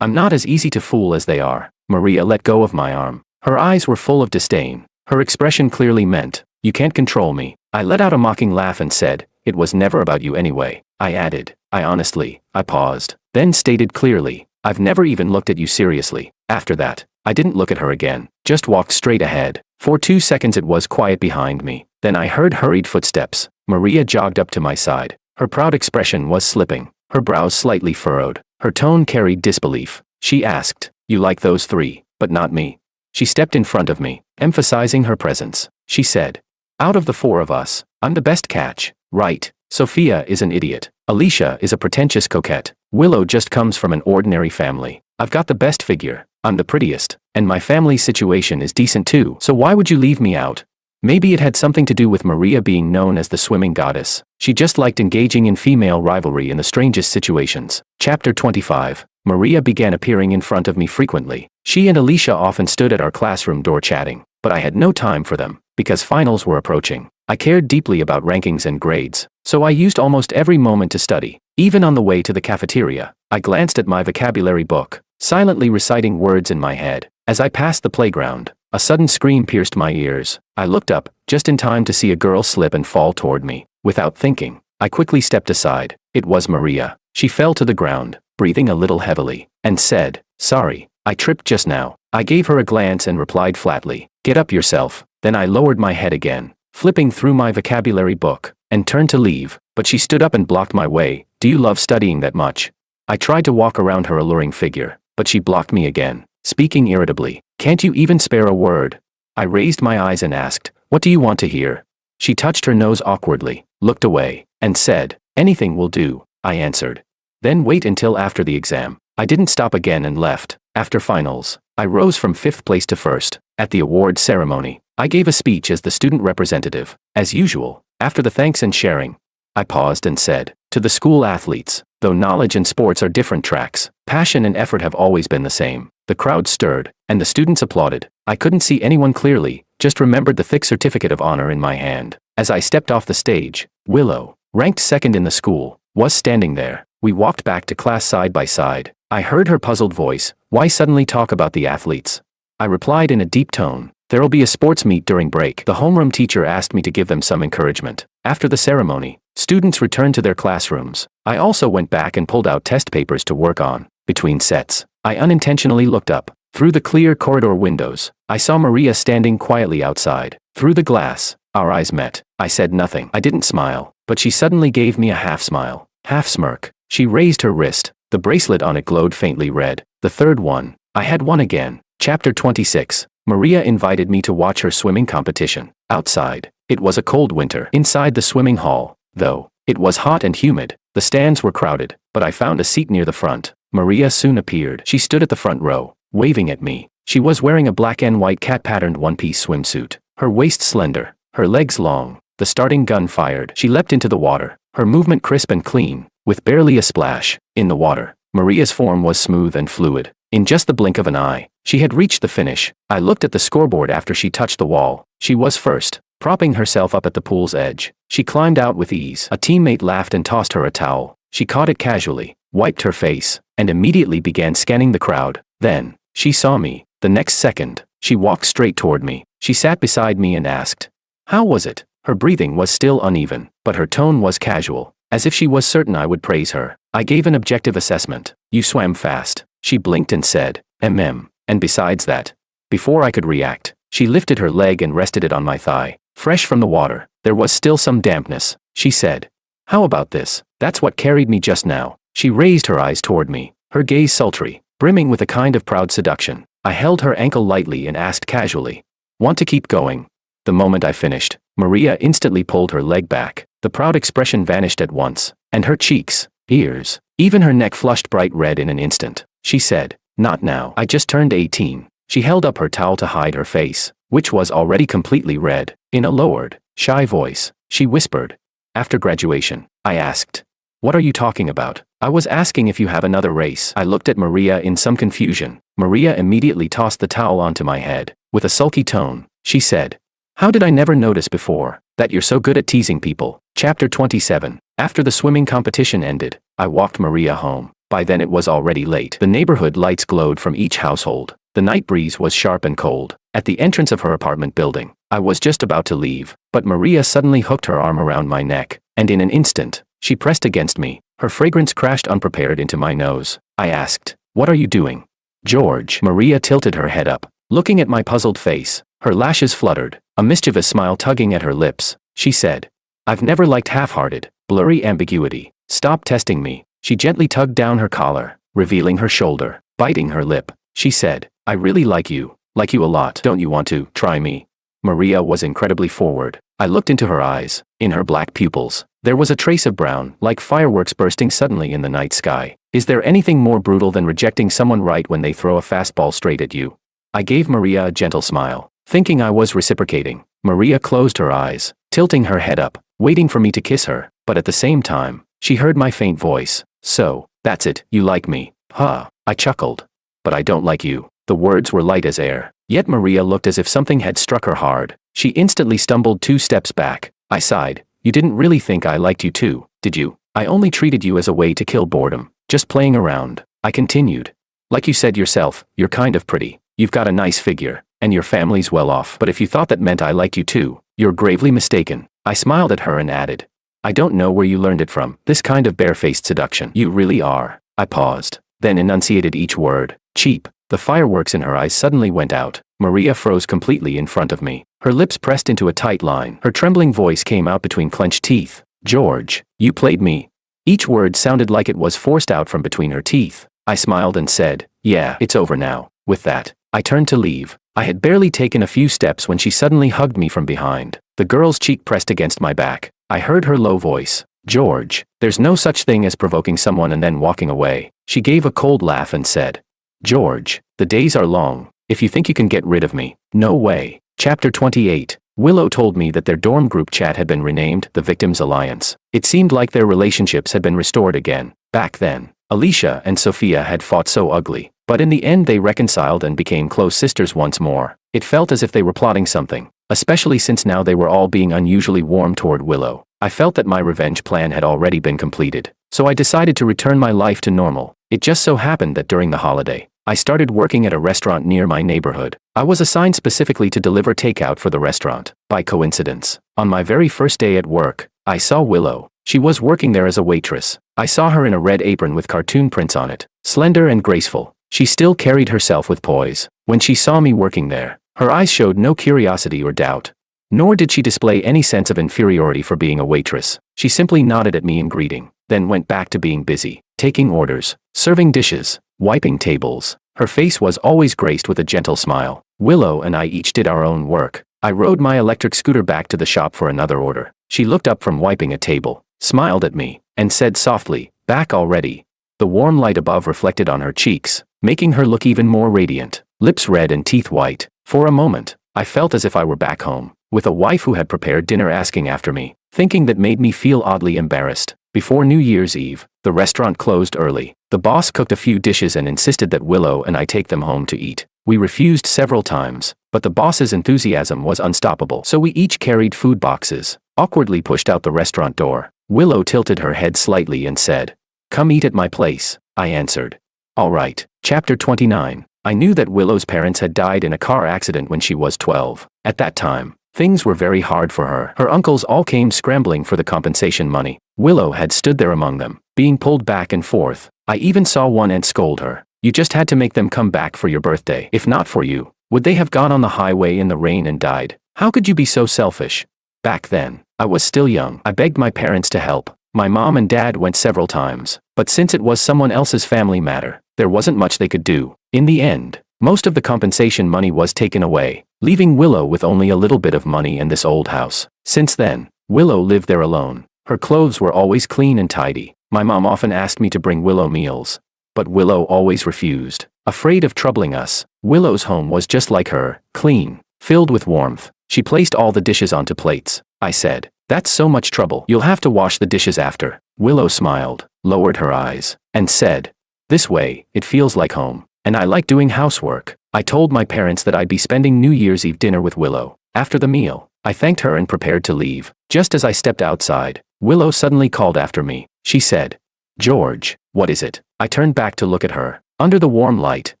I'm not as easy to fool as they are." Maria let go of my arm. Her eyes were full of disdain. Her expression clearly meant, "You can't control me." I let out a mocking laugh and said, "It was never about you anyway." I added, I paused, then stated clearly, "I've never even looked at you seriously." After that, I didn't look at her again, just walked straight ahead. For 2 seconds it was quiet behind me. Then I heard hurried footsteps. Maria jogged up to my side. Her proud expression was slipping, her brows slightly furrowed. Her tone carried disbelief. She asked, "You like those 3, but not me?" She stepped in front of me, emphasizing her presence. She said, "Out of the 4 of us, I'm the best catch, right? Sophia is an idiot. Alicia is a pretentious coquette. Willow just comes from an ordinary family. I've got the best figure, I'm the prettiest, and my family's situation is decent too. So why would you leave me out?" Maybe it had something to do with Maria being known as the swimming goddess. She just liked engaging in female rivalry in the strangest situations. Chapter 25. Maria began appearing in front of me frequently. She and Alicia often stood at our classroom door chatting, but I had no time for them, because finals were approaching. I cared deeply about rankings and grades, so I used almost every moment to study. Even on the way to the cafeteria, I glanced at my vocabulary book, silently reciting words in my head. As I passed the playground, a sudden scream pierced my ears. I looked up, just in time to see a girl slip and fall toward me. Without thinking, I quickly stepped aside. It was Maria. She fell to the ground, breathing a little heavily, and said, "Sorry, I tripped just now." I gave her a glance and replied flatly, "Get up yourself." Then I lowered my head again, flipping through my vocabulary book, and turned to leave, but she stood up and blocked my way. "Do you love studying that much?" I tried to walk around her alluring figure, but she blocked me again, speaking irritably. "Can't you even spare a word?" I raised my eyes and asked, "What do you want to hear?" She touched her nose awkwardly, looked away, and said, "Anything will do." I answered, "Then wait until after the exam." I didn't stop again and left. After finals, I rose from 5th place to 1st. At the award ceremony, I gave a speech as the student representative. As usual, after the thanks and sharing, I paused and said, "To the school athletes, though knowledge and sports are different tracks, passion and effort have always been the same." The crowd stirred, and the students applauded. I couldn't see anyone clearly, just remembered the thick certificate of honor in my hand. As I stepped off the stage, Willow, ranked 2nd in the school, was standing there. We walked back to class side by side. I heard her puzzled voice, "Why suddenly talk about the athletes?" I replied in a deep tone, There'll be a sports meet during break. The homeroom teacher asked me to give them some encouragement. After the ceremony, students returned to their classrooms. I also went back and pulled out test papers to work on. Between sets, I unintentionally looked up. Through the clear corridor windows, I saw Maria standing quietly outside. Through the glass, our eyes met. I said nothing. I didn't smile, but she suddenly gave me a half smile, half smirk. She raised her wrist. The bracelet on it glowed faintly red. The third one. I had won again. Chapter 26. Maria invited me to watch her swimming competition. Outside, it was a cold winter. Inside the swimming hall, though, it was hot and humid. The stands were crowded, but I found a seat near the front. Maria soon appeared. She stood at the front row, waving at me. She was wearing a black and white cat-patterned one-piece swimsuit. Her waist slender, her legs long. The starting gun fired. She leapt into the water, her movement crisp and clean, with barely a splash. In the water, Maria's form was smooth and fluid. In just the blink of an eye, she had reached the finish. I looked at the scoreboard after she touched the wall. She was first, propping herself up at the pool's edge. She climbed out with ease. A teammate laughed and tossed her a towel. She caught it casually, wiped her face, and immediately began scanning the crowd. Then, she saw me. The next second, she walked straight toward me. She sat beside me and asked, "How was it?" Her breathing was still uneven, but her tone was casual, as if she was certain I would praise her. I gave an objective assessment. "You swam fast." She blinked and said, and besides that." Before I could react, she lifted her leg and rested it on my thigh. Fresh from the water, there was still some dampness. She said, "How about this? That's what carried me just now." She raised her eyes toward me, her gaze sultry, brimming with a kind of proud seduction. I held her ankle lightly and asked casually, "Want to keep going?" The moment I finished, Maria instantly pulled her leg back. The proud expression vanished at once, and her cheeks, ears, even her neck flushed bright red in an instant. She said, "Not now. I just turned 18. She held up her towel to hide her face, which was already completely red. In a lowered, shy voice, she whispered, "After graduation." I asked, "What are you talking about?" "I was asking if you have another race." I looked at Maria in some confusion. Maria immediately tossed the towel onto my head. With a sulky tone, she said, "How did I never notice before that you're so good at teasing people?" Chapter 27. After the swimming competition ended, I walked Maria home. By then it was already late. The neighborhood lights glowed from each household. The night breeze was sharp and cold. At the entrance of her apartment building, I was just about to leave, but Maria suddenly hooked her arm around my neck, and in an instant, she pressed against me. Her fragrance crashed unprepared into my nose. I asked, "What are you doing?" "George." Maria tilted her head up, looking at my puzzled face. Her lashes fluttered, a mischievous smile tugging at her lips. She said, "I've never liked half-hearted, blurry ambiguity. Stop testing me." She gently tugged down her collar, revealing her shoulder. Biting her lip, she said, "I really like you a lot. Don't you want to try me?" Maria was incredibly forward. I looked into her eyes. In her black pupils, there was a trace of brown, like fireworks bursting suddenly in the night sky. Is there anything more brutal than rejecting someone right when they throw a fastball straight at you? I gave Maria a gentle smile, thinking I was reciprocating. Maria closed her eyes, tilting her head up, waiting for me to kiss her, but at the same time, she heard my faint voice. "So, that's it, you like me, huh?" I chuckled. "But I don't like you." The words were light as air, yet Maria looked as if something had struck her hard. She instantly stumbled 2 steps back. I sighed. "You didn't really think I liked you too, did you?" "I only treated you as a way to kill boredom, just playing around," I continued. "Like you said yourself, you're kind of pretty. You've got a nice figure, and your family's well off. But if you thought that meant I liked you too, you're gravely mistaken." I smiled at her and added, "I don't know where you learned it from, this kind of barefaced seduction. You really are." I paused, then enunciated each word. "Cheap." The fireworks in her eyes suddenly went out. Maria froze completely in front of me. Her lips pressed into a tight line. Her trembling voice came out between clenched teeth. "George, you played me." Each word sounded like it was forced out from between her teeth. I smiled and said, "Yeah, it's over now." With that, I turned to leave. I had barely taken a few steps when she suddenly hugged me from behind. The girl's cheek pressed against my back. I heard her low voice, "George, there's no such thing as provoking someone and then walking away." She gave a cold laugh and said, "George, the days are long. If you think you can get rid of me, no way." Chapter 28. Willow told me that their dorm group chat had been renamed the Victims Alliance. It seemed like their relationships had been restored again. Back then, Alicia and Sophia had fought so ugly, but in the end they reconciled and became close sisters once more. It felt as if they were plotting something, especially since now they were all being unusually warm toward Willow. I felt that my revenge plan had already been completed, so I decided to return my life to normal. It just so happened that during the holiday, I started working at a restaurant near my neighborhood. I was assigned specifically to deliver takeout for the restaurant. By coincidence, on my very first day at work, I saw Willow. She was working there as a waitress. I saw her in a red apron with cartoon prints on it. Slender and graceful, she still carried herself with poise. When she saw me working there, her eyes showed no curiosity or doubt. Nor did she display any sense of inferiority for being a waitress. She simply nodded at me in greeting, then went back to being busy, taking orders, serving dishes, wiping tables. Her face was always graced with a gentle smile. Willow and I each did our own work. I rode my electric scooter back to the shop for another order. She looked up from wiping a table, smiled at me, and said softly, "Back already?" The warm light above reflected on her cheeks, making her look even more radiant, lips red and teeth white. For a moment, I felt as if I were back home, with a wife who had prepared dinner asking after me, thinking that made me feel oddly embarrassed. Before New Year's Eve, the restaurant closed early. The boss cooked a few dishes and insisted that Willow and I take them home to eat. We refused several times, but the boss's enthusiasm was unstoppable, so we each carried food boxes, awkwardly pushed out the restaurant door. Willow tilted her head slightly and said, "Come eat at my place," I answered. "All right." Chapter 29. I knew that Willow's parents had died in a car accident when she was 12. At that time, things were very hard for her. Her uncles all came scrambling for the compensation money. Willow had stood there among them, being pulled back and forth. I even saw one aunt scold her. "You just had to make them come back for your birthday. If not for you, would they have gone on the highway in the rain and died? How could you be so selfish?" Back then, I was still young. I begged my parents to help. My mom and dad went several times, but since it was someone else's family matter, there wasn't much they could do. In the end, most of the compensation money was taken away, leaving Willow with only a little bit of money and this old house. Since then, Willow lived there alone. Her clothes were always clean and tidy. My mom often asked me to bring Willow meals, but Willow always refused. Afraid of troubling us, Willow's home was just like her, clean, filled with warmth. She placed all the dishes onto plates. I said, "That's so much trouble. You'll have to wash the dishes after." Willow smiled, lowered her eyes, and said, "This way, it feels like home, and I like doing housework." I told my parents that I'd be spending New Year's Eve dinner with Willow. After the meal, I thanked her and prepared to leave. Just as I stepped outside, Willow suddenly called after me. She said, "George, what is it?" I turned back to look at her. Under the warm light,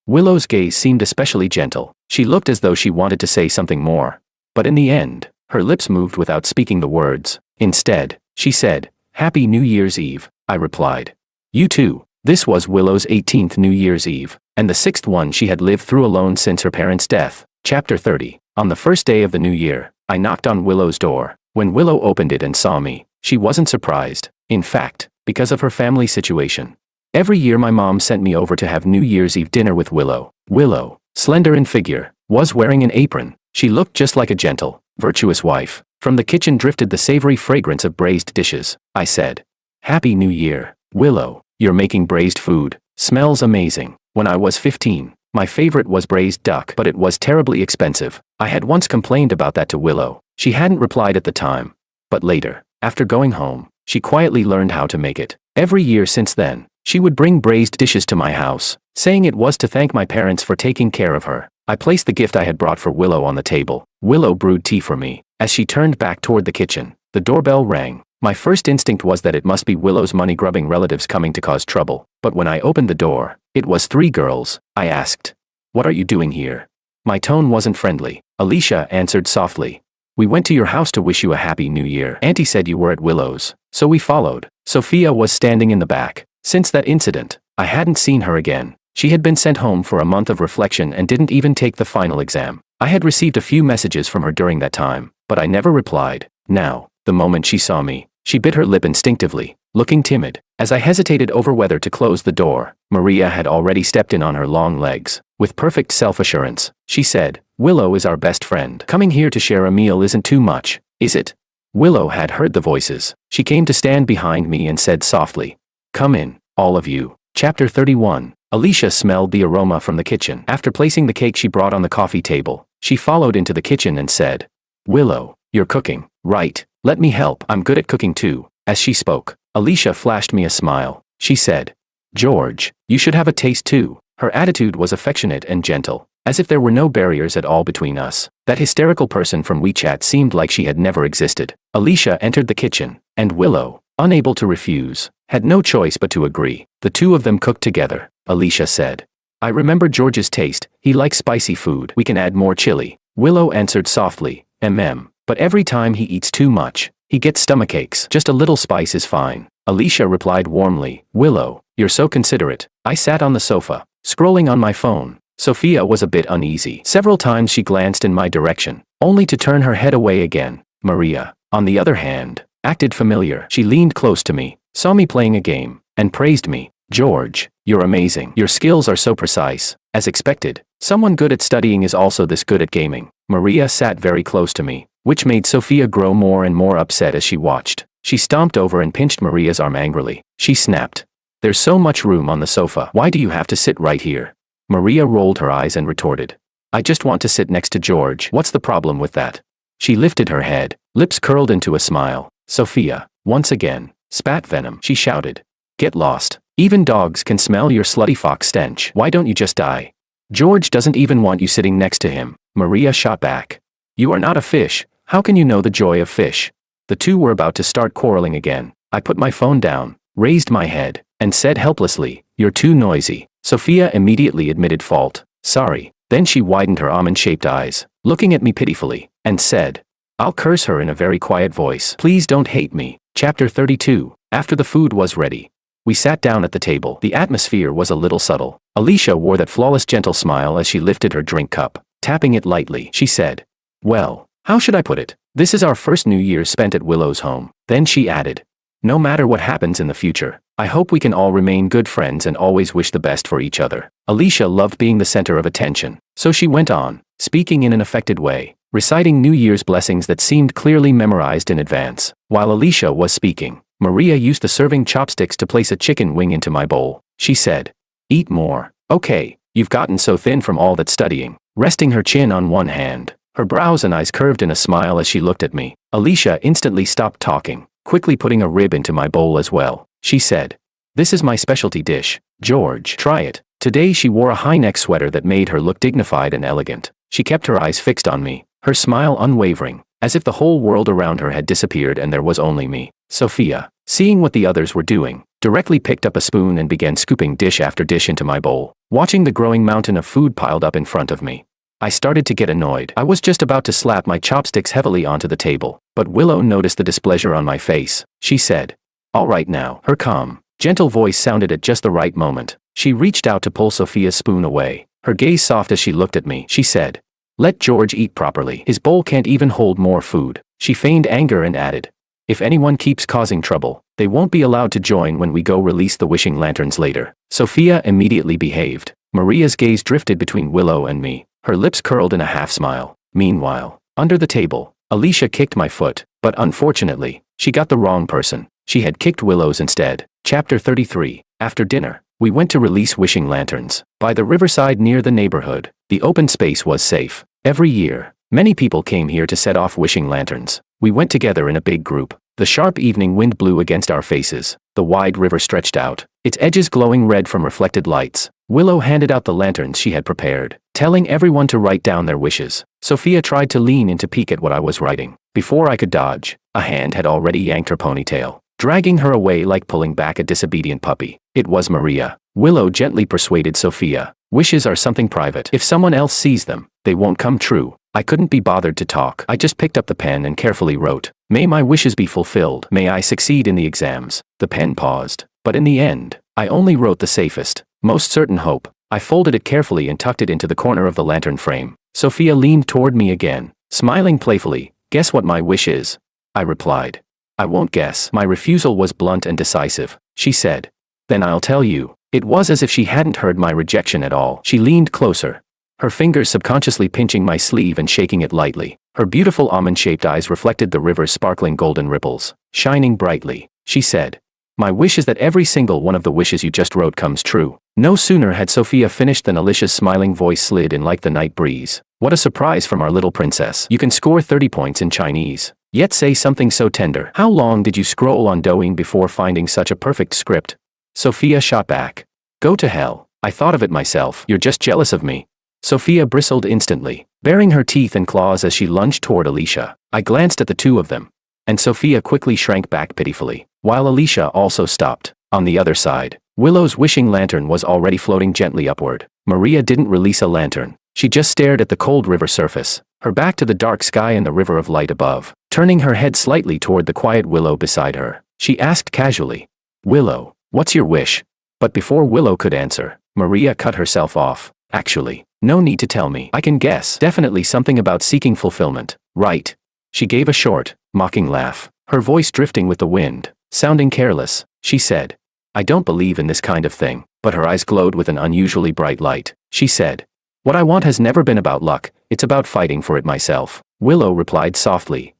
Willow's gaze seemed especially gentle. She looked as though she wanted to say something more, but in the end, her lips moved without speaking the words. Instead, she said, "Happy New Year's Eve," I replied. "You too." This was Willow's 18th New Year's Eve, and the 6th one she had lived through alone since her parents' death. Chapter 30. On the first day of the new year, I knocked on Willow's door. When Willow opened it and saw me, she wasn't surprised. In fact, because of her family situation. Every year my mom sent me over to have New Year's Eve dinner with Willow. Willow, slender in figure, was wearing an apron. She looked just like a gentle, virtuous wife. From the kitchen drifted the savory fragrance of braised dishes. I said, "Happy New Year, Willow. You're making braised food. Smells amazing." When I was 15, my favorite was braised duck, but it was terribly expensive. I had once complained about that to Willow. She hadn't replied at the time. But later, after going home, she quietly learned how to make it. Every year since then, she would bring braised dishes to my house, saying it was to thank my parents for taking care of her. I placed the gift I had brought for Willow on the table. Willow brewed tea for me. As she turned back toward the kitchen, the doorbell rang. My first instinct was that it must be Willow's money-grubbing relatives coming to cause trouble. But when I opened the door, it was 3 girls. I asked, "What are you doing here?" My tone wasn't friendly. Alicia answered softly, "We went to your house to wish you a happy new year. Auntie said you were at Willow's, so we followed." Sophia was standing in the back. Since that incident, I hadn't seen her again. She had been sent home for a month of reflection and didn't even take the final exam. I had received a few messages from her during that time, but I never replied. Now, the moment she saw me, she bit her lip instinctively, looking timid. As I hesitated over whether to close the door, Maria had already stepped in on her long legs. With perfect self-assurance, she said, "Willow is our best friend. Coming here to share a meal isn't too much, is it?" Willow had heard the voices. She came to stand behind me and said softly, "Come in, all of you." Chapter 31. Alicia smelled the aroma from the kitchen. After placing the cake she brought on the coffee table, she followed into the kitchen and said, "Willow, you're cooking, right? Let me help. I'm good at cooking too." As she spoke, Alicia flashed me a smile. She said, "George, you should have a taste too." Her attitude was affectionate and gentle, as if there were no barriers at all between us. That hysterical person from WeChat seemed like she had never existed. Alicia entered the kitchen, and Willow, unable to refuse, had no choice but to agree. The two of them cooked together. Alicia said, I remember George's taste. He likes spicy food. We can add more chili. Willow answered softly, but every time he eats too much, he gets stomachaches. Just a little spice is fine. Alicia replied warmly, Willow, you're so considerate. I sat on the sofa, scrolling on my phone. Sophia was a bit uneasy. Several times she glanced in my direction, only to turn her head away again. Maria, on the other hand, acted familiar. She leaned close to me, saw me playing a game, and praised me. George, you're amazing. Your skills are so precise. As expected, someone good at studying is also this good at gaming. Maria sat very close to me, which made Sophia grow more and more upset as she watched. She stomped over and pinched Maria's arm angrily. She snapped. There's so much room on the sofa. Why do you have to sit right here? Maria rolled her eyes and retorted. I just want to sit next to George. What's the problem with that? She lifted her head, lips curled into a smile. Sophia, once again, spat venom. She shouted. Get lost. Even dogs can smell your slutty fox stench. Why don't you just die? George doesn't even want you sitting next to him. Maria shot back. You are not a fish. How can you know the joy of fish? The two were about to start quarreling again. I put my phone down, raised my head, and said helplessly, you're too noisy. Sophia immediately admitted fault. Sorry. Then she widened her almond-shaped eyes, looking at me pitifully, and said, I'll curse her in a very quiet voice. Please don't hate me. Chapter 32. After the food was ready, we sat down at the table. The atmosphere was a little subtle. Alicia wore that flawless gentle smile as she lifted her drink cup, tapping it lightly. She said, well, how should I put it? This is our first New Year's spent at Willow's home. Then she added, no matter what happens in the future, I hope we can all remain good friends and always wish the best for each other. Alicia loved being the center of attention, so she went on, speaking in an affected way, reciting New Year's blessings that seemed clearly memorized in advance. While Alicia was speaking, Maria used the serving chopsticks to place a chicken wing into my bowl. She said, eat more. Okay, you've gotten so thin from all that studying. Resting her chin on one hand, her brows and eyes curved in a smile as she looked at me. Alicia instantly stopped talking, quickly putting a rib into my bowl as well. She said, this is my specialty dish. George, try it. Today she wore a high-neck sweater that made her look dignified and elegant. She kept her eyes fixed on me, her smile unwavering, as if the whole world around her had disappeared and there was only me. Sophia, seeing what the others were doing, directly picked up a spoon and began scooping dish after dish into my bowl, watching the growing mountain of food piled up in front of me. I started to get annoyed. I was just about to slap my chopsticks heavily onto the table, but Willow noticed the displeasure on my face. She said, all right now. Her calm, gentle voice sounded at just the right moment. She reached out to pull Sophia's spoon away, her gaze soft as she looked at me. She said, let George eat properly. His bowl can't even hold more food. She feigned anger and added, if anyone keeps causing trouble, they won't be allowed to join when we go release the wishing lanterns later. Sophia immediately behaved. Maria's gaze drifted between Willow and me, her lips curled in a half-smile. Meanwhile, under the table, Alicia kicked my foot, but unfortunately, she got the wrong person. She had kicked Willow's instead. Chapter 33. After dinner, we went to release wishing lanterns. By the riverside near the neighborhood, the open space was safe. Every year, many people came here to set off wishing lanterns. We went together in a big group. The sharp evening wind blew against our faces. The wide river stretched out, its edges glowing red from reflected lights. Willow handed out the lanterns she had prepared, telling everyone to write down their wishes. Sophia tried to lean in to peek at what I was writing. Before I could dodge, a hand had already yanked her ponytail, dragging her away like pulling back a disobedient puppy. It was Maria. Willow gently persuaded Sophia, wishes are something private. If someone else sees them, they won't come true. I couldn't be bothered to talk. I just picked up the pen and carefully wrote, may my wishes be fulfilled. May I succeed in the exams. The pen paused, but in the end, I only wrote the safest, most certain hope. I folded it carefully and tucked it into the corner of the lantern frame. Sophia leaned toward me again, smiling playfully. Guess what my wish is? I replied. I won't guess. My refusal was blunt and decisive. She said, then I'll tell you. It was as if she hadn't heard my rejection at all. She leaned closer, her fingers subconsciously pinching my sleeve and shaking it lightly. Her beautiful almond-shaped eyes reflected the river's sparkling golden ripples, shining brightly. She said, my wish is that every single one of the wishes you just wrote comes true. No sooner had Sophia finished than Alicia's smiling voice slid in like the night breeze. What a surprise from our little princess. You can score 30 points in Chinese, yet say something so tender. How long did you scroll on Douyin before finding such a perfect script? Sophia shot back. Go to hell. I thought of it myself. You're just jealous of me. Sophia bristled instantly, baring her teeth and claws as she lunged toward Alicia. I glanced at the two of them, and Sophia quickly shrank back pitifully, while Alicia also stopped. On the other side, Willow's wishing lantern was already floating gently upward. Maria didn't release a lantern. She just stared at the cold river surface, her back to the dark sky and the river of light above. Turning her head slightly toward the quiet Willow beside her, she asked casually, "Willow, what's your wish?" But before Willow could answer, Maria cut herself off. "Actually, no need to tell me. I can guess. Definitely something about seeking fulfillment, right?" She gave a short, mocking laugh, her voice drifting with the wind. Sounding careless, she said, "I don't believe in this kind of thing," but her eyes glowed with an unusually bright light. She said, "What I want has never been about luck, it's about fighting for it myself." Willow replied softly,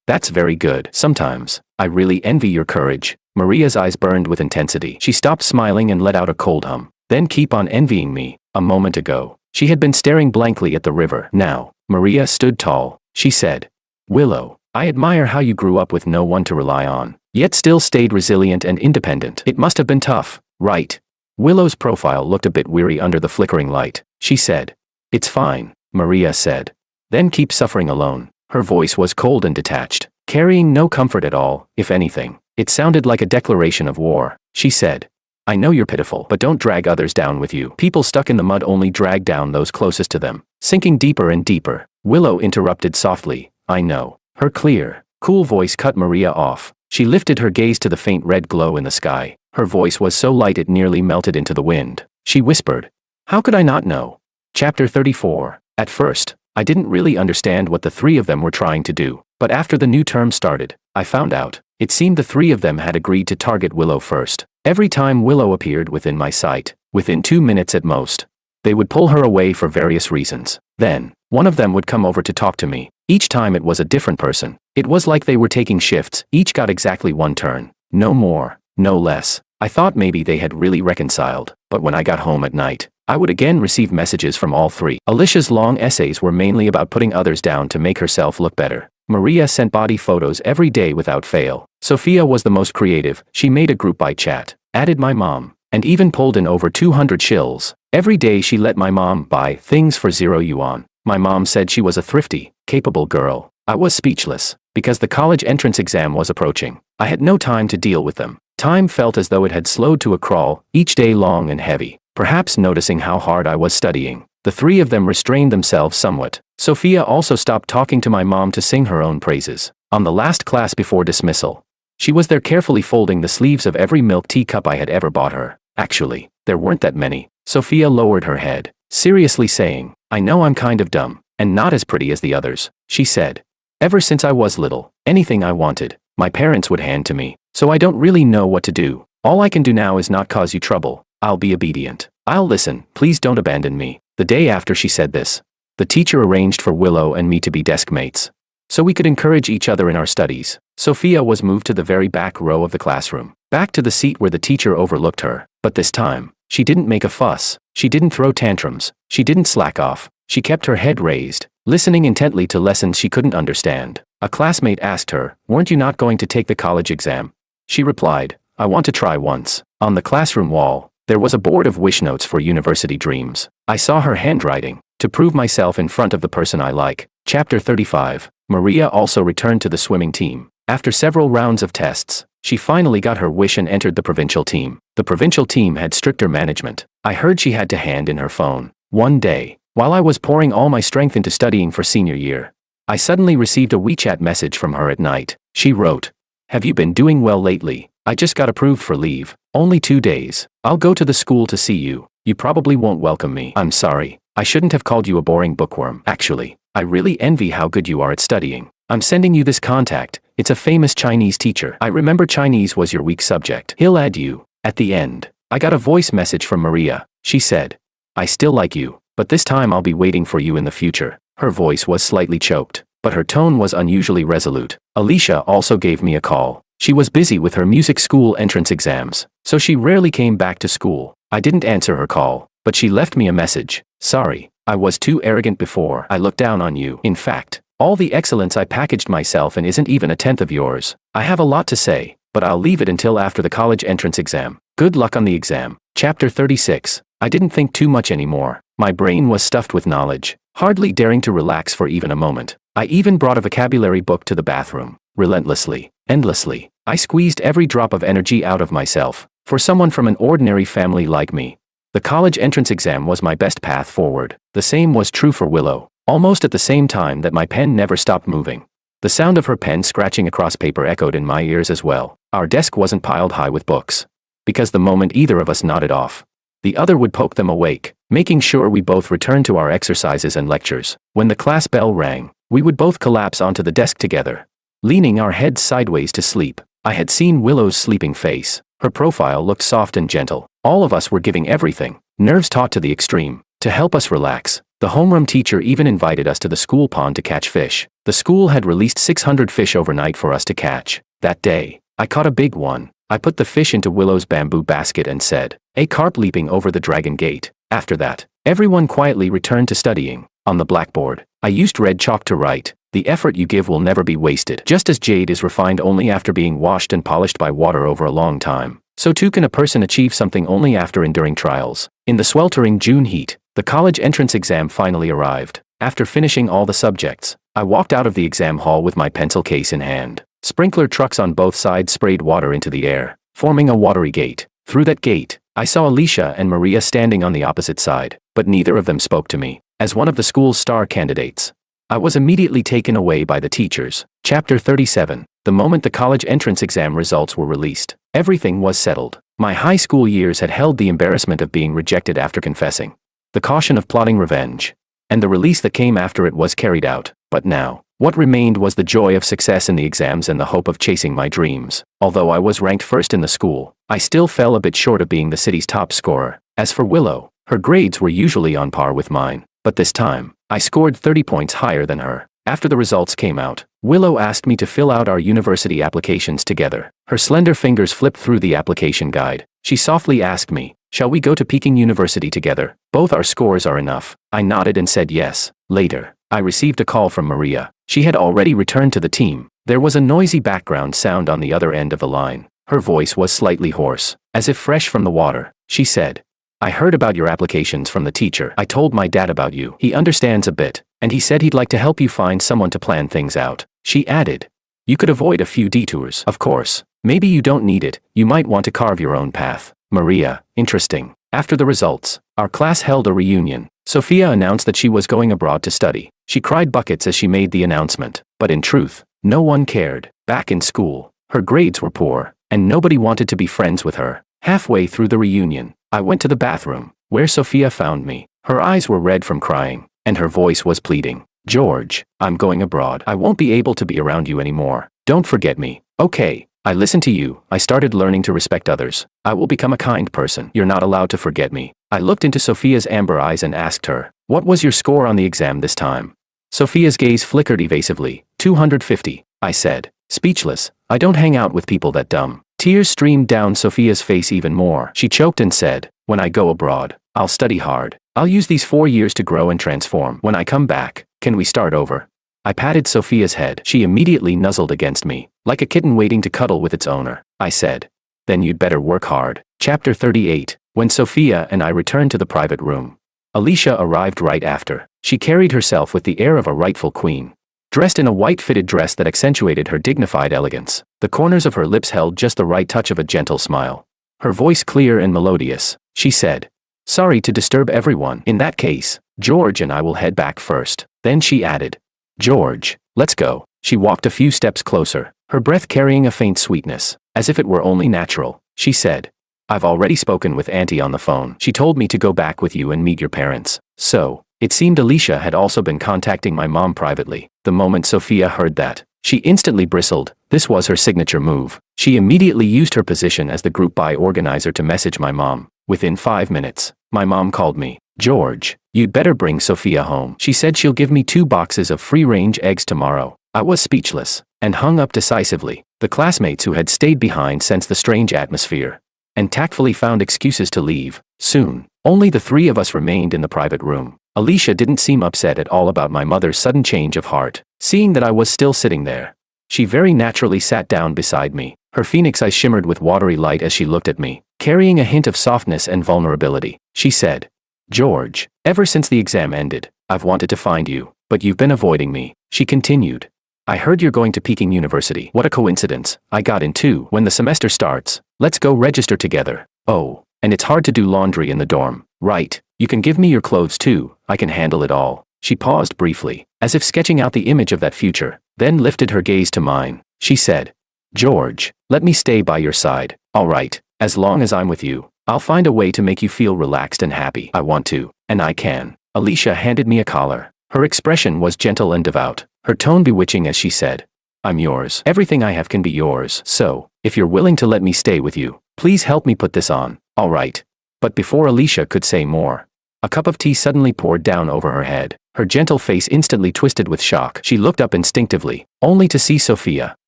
That's very good. Sometimes, I really envy your courage." Maria's eyes burned with intensity. She stopped smiling and let out a cold hum. "Then keep on envying me." A moment ago, she had been staring blankly at the river. Now, Maria stood tall. She said, "Willow, I admire how you grew up with no one to rely on, yet still stayed resilient and independent. It must have been tough, right?" Willow's profile looked a bit weary under the flickering light. She said, "It's fine," Maria said. "Then keep suffering alone." Her voice was cold and detached, carrying no comfort at all. If anything, it sounded like a declaration of war. She said, "I know you're pitiful, but don't drag others down with you. People stuck in the mud only drag down those closest to them." Sinking deeper and deeper, Willow interrupted softly, "I know." Her clear, cool voice cut Maria off. She lifted her gaze to the faint red glow in the sky. Her voice was so light it nearly melted into the wind. She whispered, "How could I not know?" Chapter 34. At first, I didn't really understand what the three of them were trying to do, but after the new term started, I found out. It seemed the three of them had agreed to target Willow first. Every time Willow appeared within my sight, within 2 minutes at most, they would pull her away for various reasons. Then, one of them would come over to talk to me. Each time it was a different person. It was like they were taking shifts, each got exactly one turn. No more, no less. I thought maybe they had really reconciled, but when I got home at night, I would again receive messages from all three. Alicia's long essays were mainly about putting others down to make herself look better. Maria sent body photos every day without fail. Sophia was the most creative. She made a group by chat, added my mom, and even pulled in over 200 shills. Every day she let my mom buy things for 0 yuan. My mom said she was a thrifty, capable girl. I was speechless, because the college entrance exam was approaching. I had no time to deal with them. Time felt as though it had slowed to a crawl, each day long and heavy. Perhaps noticing how hard I was studying, the three of them restrained themselves somewhat. Sophia also stopped talking to my mom to sing her own praises. On the last class before dismissal, she was there carefully folding the sleeves of every milk tea cup I had ever bought her. Actually, there weren't that many. Sophia lowered her head, seriously saying, "I know I'm kind of dumb, and not as pretty as the others," she said. "Ever since I was little, anything I wanted, my parents would hand to me, so I don't really know what to do. All I can do now is not cause you trouble. I'll be obedient. I'll listen, please don't abandon me." The day after she said this, the teacher arranged for Willow and me to be desk mates, so we could encourage each other in our studies. Sophia was moved to the very back row of the classroom, back to the seat where the teacher overlooked her. But this time, she didn't make a fuss, she didn't throw tantrums, she didn't slack off. She kept her head raised, listening intently to lessons she couldn't understand. A classmate asked her, "Weren't you not going to take the college exam?" She replied, "I want to try once." On the classroom wall, there was a board of wish notes for university dreams. I saw her handwriting, "To prove myself in front of the person I like." Chapter 35. Maria also returned to the swimming team. After several rounds of tests, she finally got her wish and entered the provincial team. The provincial team had stricter management. I heard she had to hand in her phone. One day, while I was pouring all my strength into studying for senior year, I suddenly received a WeChat message from her at night. She wrote, "Have you been doing well lately? I just got approved for leave. Only 2 days. I'll go to the school to see you. You probably won't welcome me. I'm sorry. I shouldn't have called you a boring bookworm. Actually, I really envy how good you are at studying. I'm sending you this contact. It's a famous Chinese teacher. I remember Chinese was your weak subject. He'll add you." At the end, I got a voice message from Maria. She said, "I still like you, but this time I'll be waiting for you in the future." Her voice was slightly choked, but her tone was unusually resolute. Alicia also gave me a call. She was busy with her music school entrance exams, so she rarely came back to school. I didn't answer her call, but she left me a message. "Sorry, I was too arrogant before. I looked down on you. In fact, all the excellence I packaged myself in isn't even a tenth of yours. I have a lot to say, but I'll leave it until after the college entrance exam. Good luck on the exam." Chapter 36. I didn't think too much anymore. My brain was stuffed with knowledge, hardly daring to relax for even a moment. I even brought a vocabulary book to the bathroom. Relentlessly, endlessly, I squeezed every drop of energy out of myself. For someone from an ordinary family like me, the college entrance exam was my best path forward. The same was true for Willow. Almost at the same time that my pen never stopped moving, the sound of her pen scratching across paper echoed in my ears as well. Our desk wasn't piled high with books, because the moment either of us nodded off, the other would poke them awake, making sure we both returned to our exercises and lectures. When the class bell rang, we would both collapse onto the desk together, leaning our heads sideways to sleep. I had seen Willow's sleeping face. Her profile looked soft and gentle. All of us were giving everything, nerves taut to the extreme, to help us relax. The homeroom teacher even invited us to the school pond to catch fish. The school had released 600 fish overnight for us to catch. That day, I caught a big one. I put the fish into Willow's bamboo basket and said, "A carp leaping over the dragon gate." After that, everyone quietly returned to studying. On the blackboard, I used red chalk to write, "The effort you give will never be wasted." Just as jade is refined only after being washed and polished by water over a long time, so too can a person achieve something only after enduring trials. In the sweltering June heat, the college entrance exam finally arrived. After finishing all the subjects, I walked out of the exam hall with my pencil case in hand. Sprinkler trucks on both sides sprayed water into the air, forming a watery gate. Through that gate, I saw Alicia and Maria standing on the opposite side, but neither of them spoke to me. As one of the school's star candidates, I was immediately taken away by the teachers. Chapter 37. The moment the college entrance exam results were released, everything was settled. My high school years had held the embarrassment of being rejected after confessing, the caution of plotting revenge, and the release that came after it was carried out. But now, what remained was the joy of success in the exams and the hope of chasing my dreams. Although I was ranked first in the school, I still fell a bit short of being the city's top scorer. As for Willow, her grades were usually on par with mine, but this time, I scored 30 points higher than her. After the results came out, Willow asked me to fill out our university applications together. Her slender fingers flipped through the application guide. She softly asked me, "Shall we go to Peking University together? Both our scores are enough." I nodded and said yes. Later, I received a call from Maria. She had already returned to the team. There was a noisy background sound on the other end of the line. Her voice was slightly hoarse, as if fresh from the water. She said, "I heard about your applications from the teacher. I told my dad about you. He understands a bit, and he said he'd like to help you find someone to plan things out." She added, "You could avoid a few detours. Of course, maybe you don't need it. You might want to carve your own path." Maria, interesting. After the results, our class held a reunion. Sophia announced that she was going abroad to study. She cried buckets as she made the announcement, but in truth, no one cared. Back in school, her grades were poor, and nobody wanted to be friends with her. Halfway through the reunion, I went to the bathroom, where Sophia found me. Her eyes were red from crying, and her voice was pleading. "George, I'm going abroad. I won't be able to be around you anymore. Don't forget me, okay?" I listened to you. I started learning to respect others. I will become a kind person. You're not allowed to forget me. I looked into Sophia's amber eyes and asked her, "What was your score on the exam this time?" Sophia's gaze flickered evasively. 250, I said, speechless. I don't hang out with people that dumb. Tears streamed down Sophia's face even more. She choked and said, "When I go abroad, I'll study hard. I'll use these 4 years to grow and transform. When I come back, can we start over?" I patted Sophia's head. She immediately nuzzled against me, like a kitten waiting to cuddle with its owner. I said, "Then you'd better work hard." Chapter 38. When Sophia and I returned to the private room, Alicia arrived right after. She carried herself with the air of a rightful queen, dressed in a white fitted dress that accentuated her dignified elegance. The corners of her lips held just the right touch of a gentle smile. Her voice clear and melodious, she said, "Sorry to disturb everyone. In that case, George and I will head back first." Then she added, "George, let's go." She walked a few steps closer, her breath carrying a faint sweetness, as if it were only natural. She said, "I've already spoken with Auntie on the phone. She told me to go back with you and meet your parents." So, it seemed Alicia had also been contacting my mom privately. The moment Sophia heard that, she instantly bristled. This was her signature move. She immediately used her position as the group buy organizer to message my mom. Within 5 minutes, my mom called me. "George, you'd better bring Sophia home. She said she'll give me 2 boxes of free-range eggs tomorrow." I was speechless, and hung up decisively. The classmates who had stayed behind sensed the strange atmosphere, and tactfully found excuses to leave. Soon, only the 3 of us remained in the private room. Alicia didn't seem upset at all about my mother's sudden change of heart. Seeing that I was still sitting there, she very naturally sat down beside me. Her phoenix eyes shimmered with watery light as she looked at me, carrying a hint of softness and vulnerability. She said, "George, ever since the exam ended, I've wanted to find you, but you've been avoiding me." She continued, "I heard you're going to Peking University. What a coincidence. I got in too. When the semester starts, Let's go register together. Oh, and it's hard to do laundry in the dorm, right? You can give me your clothes too, I can handle it all. She paused briefly, as if sketching out the image of that future, then lifted her gaze to mine. She said, George, let me stay by your side, all right, as long as I'm with you. I'll find a way to make you feel relaxed and happy. I want to, and I can. Alicia handed me a collar. Her expression was gentle and devout, her tone bewitching as she said, I'm yours. Everything I have can be yours. So, if you're willing to let me stay with you, please help me put this on, all right? But before Alicia could say more, a cup of tea suddenly poured down over her head. Her gentle face instantly twisted with shock. She looked up instinctively, only to see Sophia.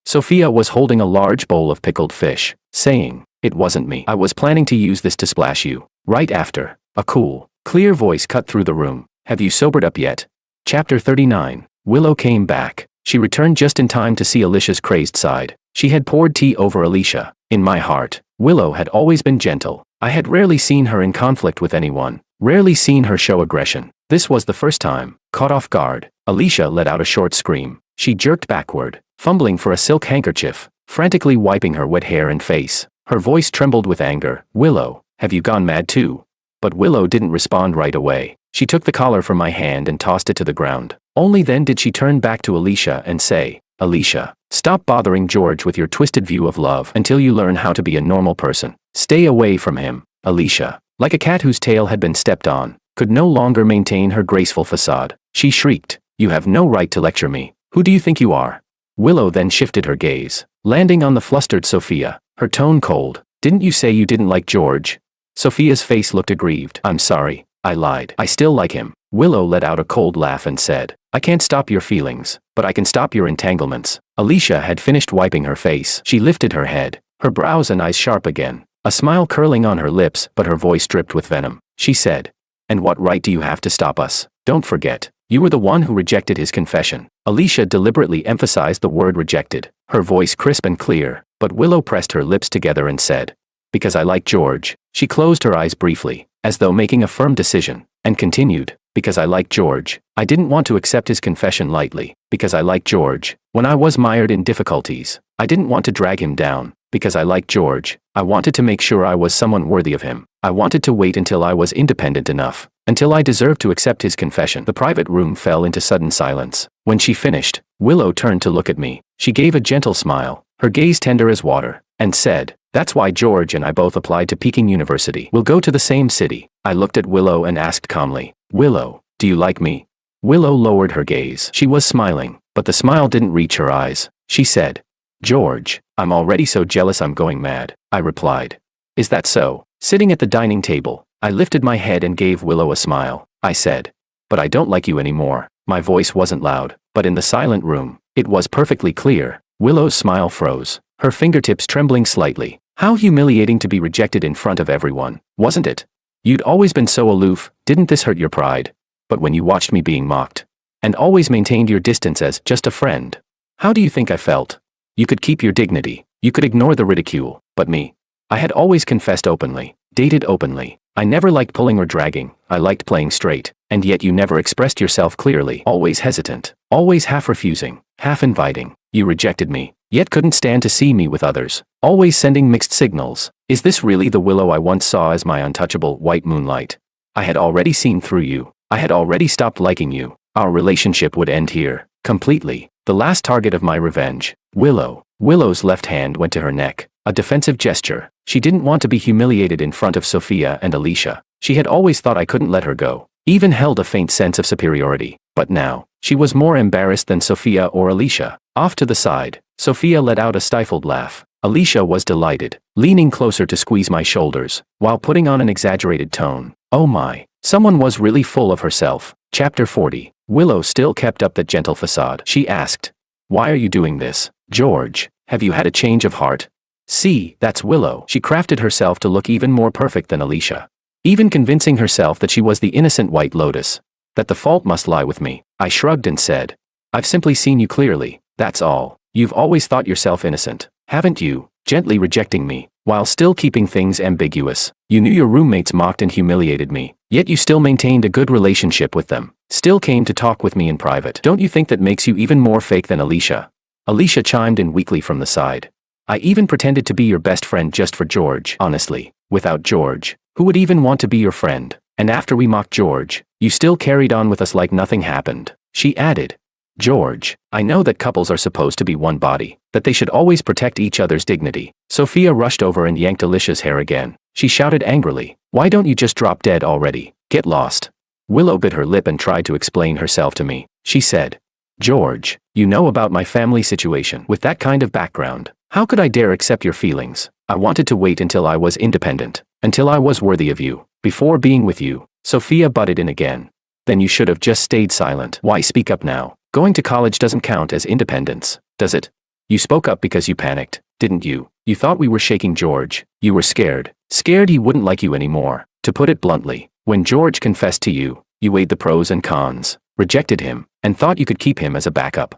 Sophia was holding a large bowl of pickled fish, saying, It wasn't me. I was planning to use this to splash you. Right after. A cool, clear voice cut through the room. Have you sobered up yet? Chapter 39. Willow came back. She returned just in time to see Alicia's crazed side. She had poured tea over Alicia. In my heart, Willow had always been gentle. I had rarely seen her in conflict with anyone, rarely seen her show aggression. This was the first time. Caught off guard, Alicia let out a short scream. She jerked backward, fumbling for a silk handkerchief, frantically wiping her wet hair and face. Her voice trembled with anger. Willow, have you gone mad too? But Willow didn't respond right away. She took the collar from my hand and tossed it to the ground. Only then did she turn back to Alicia and say, Alicia, stop bothering George with your twisted view of love until you learn how to be a normal person. Stay away from him. Alicia, like a cat whose tail had been stepped on, could no longer maintain her graceful facade. She shrieked, You have no right to lecture me. Who do you think you are? Willow then shifted her gaze, landing on the flustered Sophia, her tone cold. Didn't you say you didn't like George? Sophia's face looked aggrieved. I'm sorry, I lied. I still like him. Willow let out a cold laugh and said, I can't stop your feelings, but I can stop your entanglements. Alicia had finished wiping her face. She lifted her head, her brows and eyes sharp again, a smile curling on her lips, but her voice dripped with venom. She said, And what right do you have to stop us? Don't forget, you were the one who rejected his confession. Alicia deliberately emphasized the word rejected, her voice crisp and clear, but Willow pressed her lips together and said, Because I like George. She closed her eyes briefly, as though making a firm decision, and continued, Because I like George. I didn't want to accept his confession lightly. Because I like George. When I was mired in difficulties, I didn't want to drag him down. Because I like George. I wanted to make sure I was someone worthy of him. I wanted to wait until I was independent enough, until I deserved to accept his confession. The private room fell into sudden silence. When she finished, Willow turned to look at me. She gave a gentle smile, her gaze tender as water, and said, That's why George and I both applied to Peking University. We'll go to the same city. I looked at Willow and asked calmly, Willow, do you like me? Willow lowered her gaze. She was smiling, but the smile didn't reach her eyes. She said, George, I'm already so jealous I'm going mad. I replied, Is that so? Sitting at the dining table, I lifted my head and gave Willow a smile. I said, But I don't like you anymore. My voice wasn't loud, but in the silent room, it was perfectly clear. Willow's smile froze, her fingertips trembling slightly. How humiliating to be rejected in front of everyone, wasn't it? You'd always been so aloof, didn't this hurt your pride? But when you watched me being mocked, and always maintained your distance as just a friend, how do you think I felt? You could keep your dignity, you could ignore the ridicule, but me? I had always confessed openly, dated openly. I never liked pulling or dragging, I liked playing straight, and yet you never expressed yourself clearly. Always hesitant, always half refusing, half inviting. You rejected me, yet couldn't stand to see me with others, always sending mixed signals. Is this really the Willow I once saw as my untouchable white moonlight? I had already seen through you. I had already stopped liking you. Our relationship would end here, completely. The last target of my revenge. Willow. Willow's left hand went to her neck, a defensive gesture. She didn't want to be humiliated in front of Sophia and Alicia. She had always thought I couldn't let her go, even held a faint sense of superiority. But now, she was more embarrassed than Sophia or Alicia. Off to the side, Sophia let out a stifled laugh. Alicia was delighted, leaning closer to squeeze my shoulders, while putting on an exaggerated tone. Oh my, someone was really full of herself. Chapter 40. Willow still kept up that gentle facade. She asked, Why are you doing this, George? Have you had a change of heart? See, that's Willow. She crafted herself to look even more perfect than Alicia, even convincing herself that she was the innocent white lotus, that the fault must lie with me. I shrugged and said, I've simply seen you clearly, that's all. You've always thought yourself innocent, haven't you? Gently rejecting me, while still keeping things ambiguous. You knew your roommates mocked and humiliated me, yet you still maintained a good relationship with them, still came to talk with me in private. Don't you think that makes you even more fake than Alicia? Alicia chimed in weakly from the side. I even pretended to be your best friend just for George. Honestly, without George, who would even want to be your friend? And after we mocked George, you still carried on with us like nothing happened. She added. George, I know that couples are supposed to be one body, that they should always protect each other's dignity. Sophia rushed over and yanked Alicia's hair again. She shouted angrily, why don't you just drop dead already? Get lost. Willow bit her lip and tried to explain herself to me. She said, George, you know about my family situation. With that kind of background, how could I dare accept your feelings? I wanted to wait until I was independent, until I was worthy of you, before being with you. Sophia butted in again. Then you should have just stayed silent. Why speak up now? Going to college doesn't count as independence, does it? You spoke up because you panicked, didn't you? You thought we were shaking George. You were scared. Scared he wouldn't like you anymore. To put it bluntly, when George confessed to you, you weighed the pros and cons, rejected him, and thought you could keep him as a backup.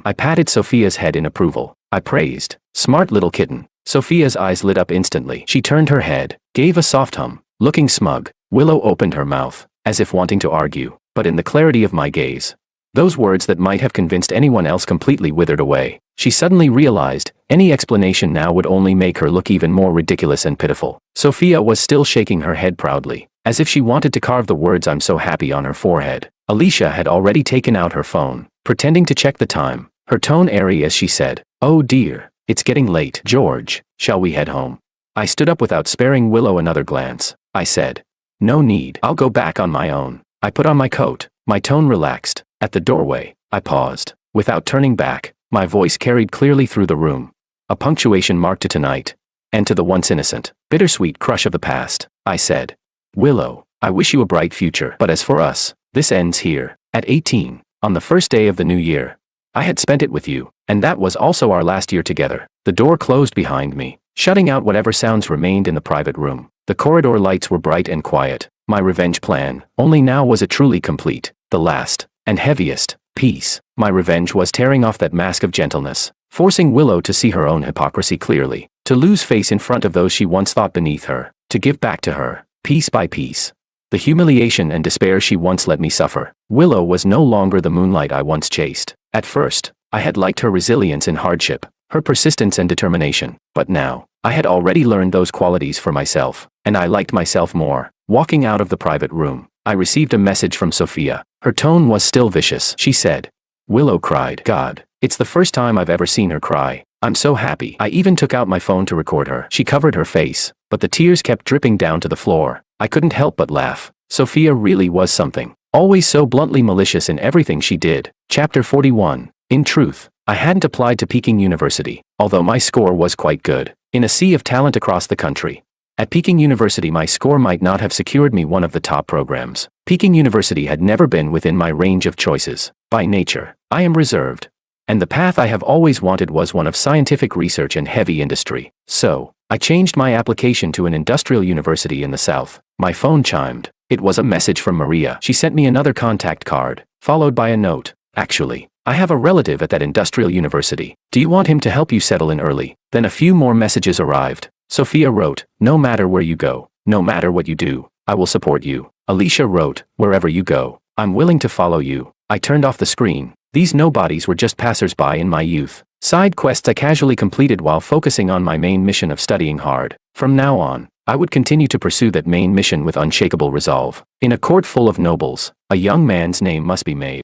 I patted Sophia's head in approval. I praised. Smart little kitten. Sophia's eyes lit up instantly. She turned her head, gave a soft hum. Looking smug, Willow opened her mouth, as if wanting to argue, but in the clarity of my gaze, those words that might have convinced anyone else completely withered away. She suddenly realized, any explanation now would only make her look even more ridiculous and pitiful. Sophia was still shaking her head proudly, as if she wanted to carve the words "I'm so happy" on her forehead. Alicia had already taken out her phone, pretending to check the time, her tone airy as she said, oh dear, it's getting late. George, shall we head home? I stood up without sparing Willow another glance. I said, no need. I'll go back on my own. I put on my coat, my tone relaxed. At the doorway, I paused. Without turning back, my voice carried clearly through the room. A punctuation mark to tonight, and to the once innocent, bittersweet crush of the past. I said, Willow, I wish you a bright future. But as for us, this ends here. At 18, on the first day of the new year, I had spent it with you, and that was also our last year together. The door closed behind me, shutting out whatever sounds remained in the private room. The corridor lights were bright and quiet. My revenge plan, only now was it truly complete. The last, and heaviest, piece. My revenge was tearing off that mask of gentleness, forcing Willow to see her own hypocrisy clearly, to lose face in front of those she once thought beneath her, to give back to her, piece by piece, the humiliation and despair she once let me suffer. Willow was no longer the moonlight I once chased. At first, I had liked her resilience in hardship, her persistence and determination, but now, I had already learned those qualities for myself, and I liked myself more. Walking out of the private room, I received a message from Sophia. Her tone was still vicious. She said, Willow cried. God, it's the first time I've ever seen her cry. I'm so happy. I even took out my phone to record her. She covered her face, but the tears kept dripping down to the floor. I couldn't help but laugh. Sophia really was something. Always so bluntly malicious in everything she did. Chapter 41. In truth, I hadn't applied to Peking University, although my score was quite good, in a sea of talent across the country. At Peking University my score might not have secured me one of the top programs. Peking University had never been within my range of choices. By nature, I am reserved. And the path I have always wanted was one of scientific research and heavy industry. So, I changed my application to an industrial university in the south. My phone chimed. It was a message from Maria. She sent me another contact card, followed by a note. Actually, I have a relative at that industrial university. Do you want him to help you settle in early? Then a few more messages arrived. Sophia wrote, no matter where you go, no matter what you do, I will support you. Alicia wrote, wherever you go, I'm willing to follow you. I turned off the screen. These nobodies were just passers-by in my youth. Side quests I casually completed while focusing on my main mission of studying hard. From now on, I would continue to pursue that main mission with unshakable resolve. In a court full of nobles, a young man's name must be made.